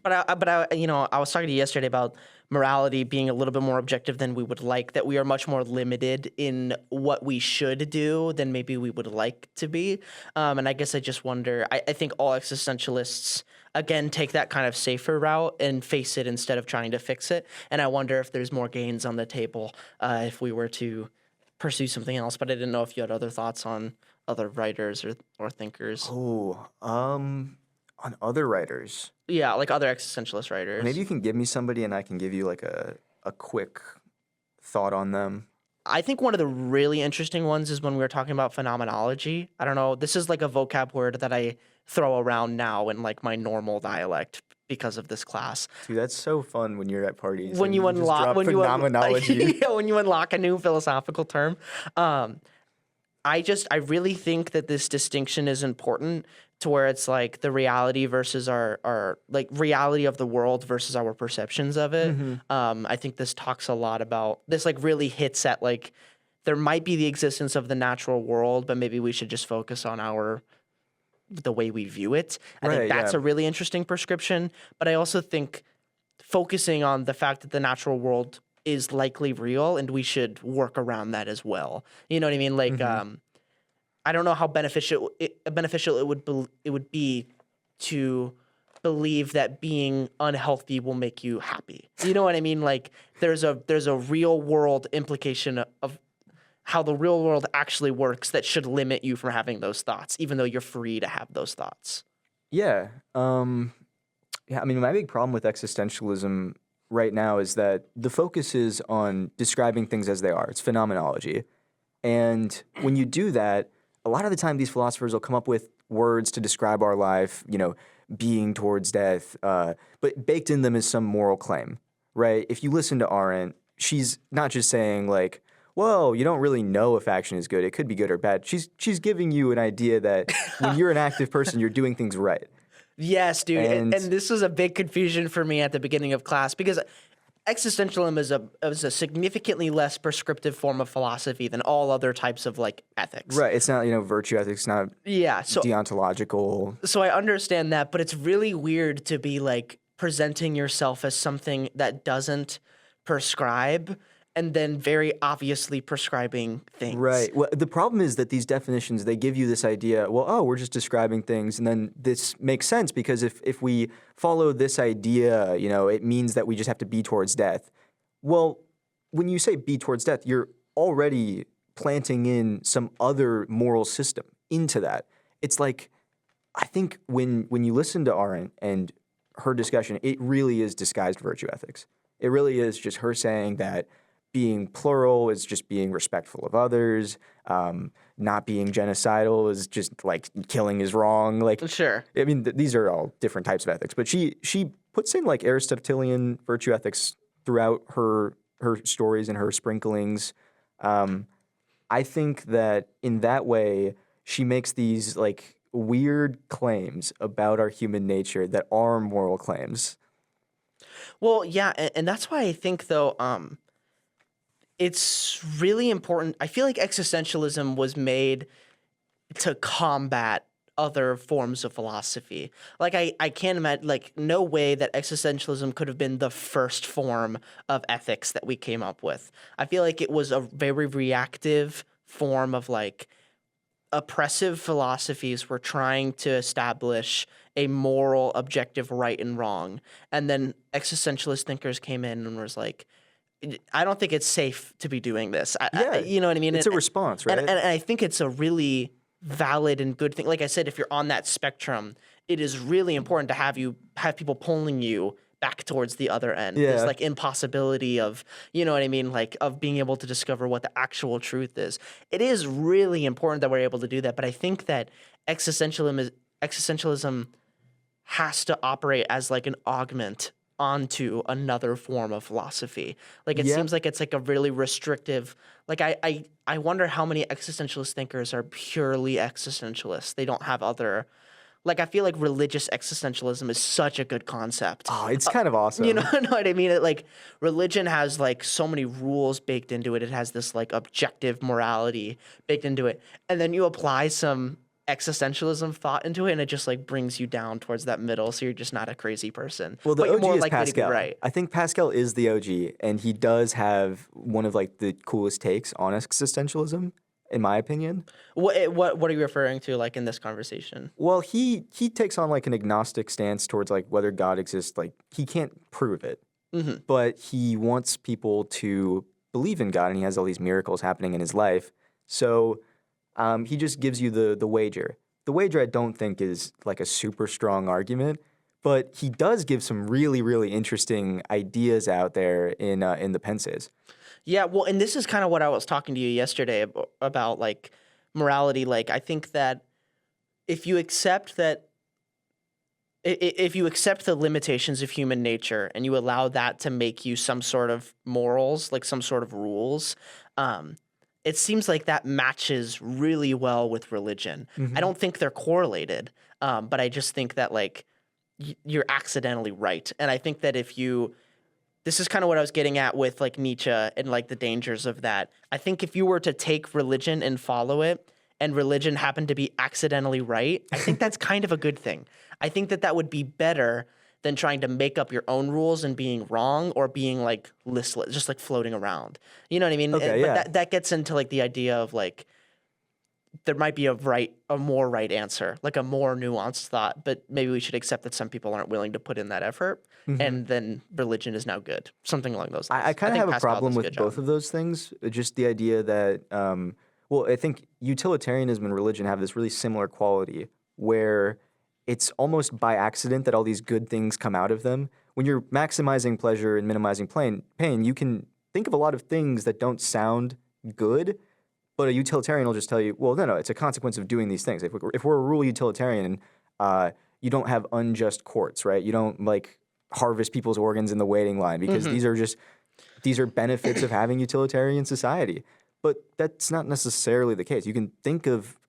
[SPEAKER 1] But I, you know, I was talking to you yesterday about morality being a little bit more objective than we would like. That we are much more limited in what we should do than maybe we would like to be. And I guess I just wonder. I think all existentialists again take that kind of safer route and face it instead of trying to fix it. And I wonder if there's more gains on the table if we were to pursue something else. But I didn't know if you had other thoughts on other writers or thinkers.
[SPEAKER 2] Oh, on other writers.
[SPEAKER 1] Yeah, like other existentialist writers.
[SPEAKER 2] Maybe you can give me somebody and I can give you like a quick thought on them.
[SPEAKER 1] I think one of the really interesting ones is when we were talking about phenomenology. I don't know. This is like a vocab word that I throw around now in like my normal dialect because of this class.
[SPEAKER 2] Dude, that's so fun when you're at parties.
[SPEAKER 1] When
[SPEAKER 2] and
[SPEAKER 1] you
[SPEAKER 2] just
[SPEAKER 1] unlock,
[SPEAKER 2] drop
[SPEAKER 1] when you
[SPEAKER 2] phenomenology.
[SPEAKER 1] yeah, when you unlock a new philosophical term. I really think that this distinction is important to where it's like the reality versus our like reality of the world versus our perceptions of it. I think this talks a lot about this, like really hits at like there might be the existence of the natural world, but maybe we should just focus on the way we view it. I
[SPEAKER 2] Right,
[SPEAKER 1] think that's
[SPEAKER 2] yeah.
[SPEAKER 1] a really interesting prescription. But I also think focusing on the fact that the natural world is likely real and we should work around that as well. You know what I mean? Like, I don't know how beneficial it would be to believe that being unhealthy will make you happy. You know what I mean? Like, there's a real world implication of how the real world actually works that should limit you from having those thoughts, even though you're free to have those thoughts.
[SPEAKER 2] Yeah. Yeah, I mean, my big problem with existentialism right now is that the focus is on describing things as they are. It's phenomenology. And when you do that, a lot of the time these philosophers will come up with words to describe our life, you know, being towards death, but baked in them is some moral claim, right? If you listen to Arendt, she's not just saying like, whoa, you don't really know if action is good. It could be good or bad. She's giving you an idea that when you're an active person, you're doing things right.
[SPEAKER 1] Yes, dude. And
[SPEAKER 2] And-
[SPEAKER 1] this was a big confusion for me at the beginning of class because existentialism is a significantly less prescriptive form of philosophy than all other types of like ethics.
[SPEAKER 2] Right. It's not, virtue ethics, not
[SPEAKER 1] Yeah. So
[SPEAKER 2] deontological.
[SPEAKER 1] I understand that, but it's really weird to be like presenting yourself as something that doesn't prescribe and then very obviously prescribing things.
[SPEAKER 2] Right. Well, the problem is that these definitions, they give you this idea, well, oh, we're just describing things. And then this makes sense because if we follow this idea, it means that we just have to be towards death. Well, when you say be towards death, you're already planting in some other moral system into that. It's like, I think when you listen to Arendt and her discussion, it really is disguised virtue ethics. It really is just her saying that being plural is just being respectful of others. Not being genocidal is just like killing is wrong. Like,
[SPEAKER 1] sure.
[SPEAKER 2] I mean, these are all different types of ethics, but she puts in like Aristotelian virtue ethics throughout her stories and her sprinklings. I think that in that way, she makes these like weird claims about our human nature that are moral claims.
[SPEAKER 1] Well, yeah, and that's why I think though, it's really important. I feel like existentialism was made to combat other forms of philosophy. Like I can't imagine, like no way that existentialism could have been the first form of ethics that we came up with. I feel like it was a very reactive form of like oppressive philosophies were trying to establish a moral objective right and wrong. And then existentialist thinkers came in and was like, I don't think it's safe to be doing this. You know what I mean?
[SPEAKER 2] It's a response, right?
[SPEAKER 1] And I think it's a really valid and good thing. Like I said, if you're on that spectrum, it is really important to have people pulling you back towards the other end.
[SPEAKER 2] Yeah.
[SPEAKER 1] This like impossibility of, you know what I mean? Like of being able to discover what the actual truth is. It is really important that we're able to do that. But I think that existentialism has to operate as like an augment onto another form of philosophy. Like it seems like it's like a really restrictive, like I wonder how many existentialist thinkers are purely existentialists. They don't have other, like I feel like religious existentialism is such a good concept.
[SPEAKER 2] Oh, it's kind of awesome.
[SPEAKER 1] You know what I mean? Like religion has like so many rules baked into it. It has this like objective morality baked into it. And then you apply some existentialism thought into it and it just like brings you down towards that middle, so you're just not a crazy person.
[SPEAKER 2] Well, the
[SPEAKER 1] but you're
[SPEAKER 2] OG
[SPEAKER 1] more
[SPEAKER 2] is
[SPEAKER 1] likely to
[SPEAKER 2] Pascal.
[SPEAKER 1] be right.
[SPEAKER 2] I think Pascal is the OG, and he does have one of like the coolest takes on existentialism, in my opinion.
[SPEAKER 1] What are you referring to like in this conversation?
[SPEAKER 2] Well, he takes on like an agnostic stance towards like whether God exists. Like he can't prove it, but he wants people to believe in God, and he has all these miracles happening in his life. So he just gives you the wager. The wager I don't think is like a super strong argument, but he does give some really, really interesting ideas out there in the Pences.
[SPEAKER 1] Yeah, well, and this is kind of what I was talking to you yesterday about like morality. Like I think that if you accept the limitations of human nature and you allow that to make you some sort of morals, like some sort of rules, it seems like that matches really well with religion. I don't think they're correlated, but I just think that like you're accidentally right. And I think that this is kind of what I was getting at with like Nietzsche and like the dangers of that. I think if you were to take religion and follow it, and religion happened to be accidentally right, I think that's kind of a good thing. I think that would be better than trying to make up your own rules and being wrong or being like listless, just like floating around. You know what I mean?
[SPEAKER 2] Okay,
[SPEAKER 1] but that gets into like the idea of like there might be a more right answer, like a more nuanced thought, but maybe we should accept that some people aren't willing to put in that effort, and then religion is now good. Something along those lines.
[SPEAKER 2] I kind of have
[SPEAKER 1] Pascal
[SPEAKER 2] a problem
[SPEAKER 1] does
[SPEAKER 2] with
[SPEAKER 1] good
[SPEAKER 2] both
[SPEAKER 1] job.
[SPEAKER 2] of those things. Just the idea that, well, I think utilitarianism and religion have this really similar quality where it's almost by accident that all these good things come out of them. When you're maximizing pleasure and minimizing pain, you can think of a lot of things that don't sound good, but a utilitarian will just tell you, well, no, it's a consequence of doing these things. If we're a rule utilitarian, you don't have unjust courts, right? You don't like harvest people's organs in the waiting line because these are benefits of having utilitarian society. But that's not necessarily the case. You can think of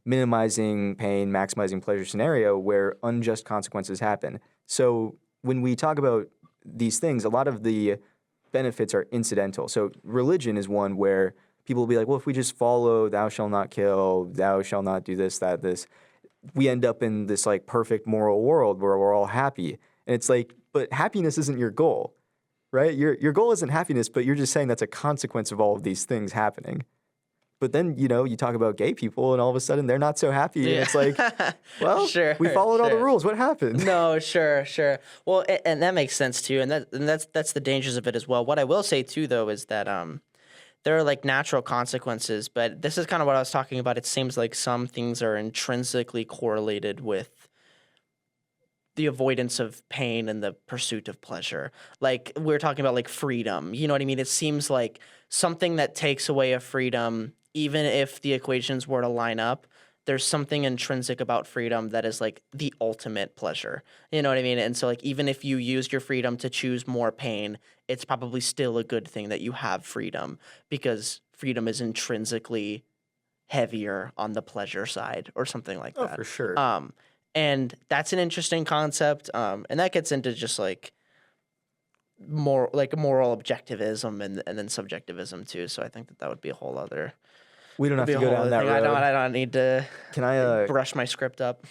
[SPEAKER 2] minimizing pain, maximizing pleasure scenario where unjust consequences happen. So when we talk about these things, a lot of the benefits are incidental. So religion is one where people will be like, well, if we just follow thou shalt not kill, thou shalt not do this, that, this, we end up in this like perfect moral world where we're all happy. And it's like, but happiness isn't your goal, right? Your goal isn't happiness, but you're just saying that's a consequence of all of these things happening. But then, you know, you talk about gay people and all of a sudden they're not so happy. And it's like, well, we followed all the rules. What happened?
[SPEAKER 1] No, sure. Well, and that makes sense too. And that's the dangers of it as well. What I will say too, though, is that there are like natural consequences, but this is kind of what I was talking about. It seems like some things are intrinsically correlated with the avoidance of pain and the pursuit of pleasure. Like we're talking about like freedom. You know what I mean? It seems like something that takes away a freedom, even if the equations were to line up, there's something intrinsic about freedom that is like the ultimate pleasure. You know what I mean? And so like even if you used your freedom to choose more pain, it's probably still a good thing that you have freedom because freedom is intrinsically heavier on the pleasure side or something like that.
[SPEAKER 2] Oh, for sure.
[SPEAKER 1] And that's an interesting concept. And that gets into just like more like moral objectivism and then subjectivism too. So I think that would be a whole other.
[SPEAKER 2] We don't have to go down that road.
[SPEAKER 1] I don't need to
[SPEAKER 2] Can I
[SPEAKER 1] brush my script up.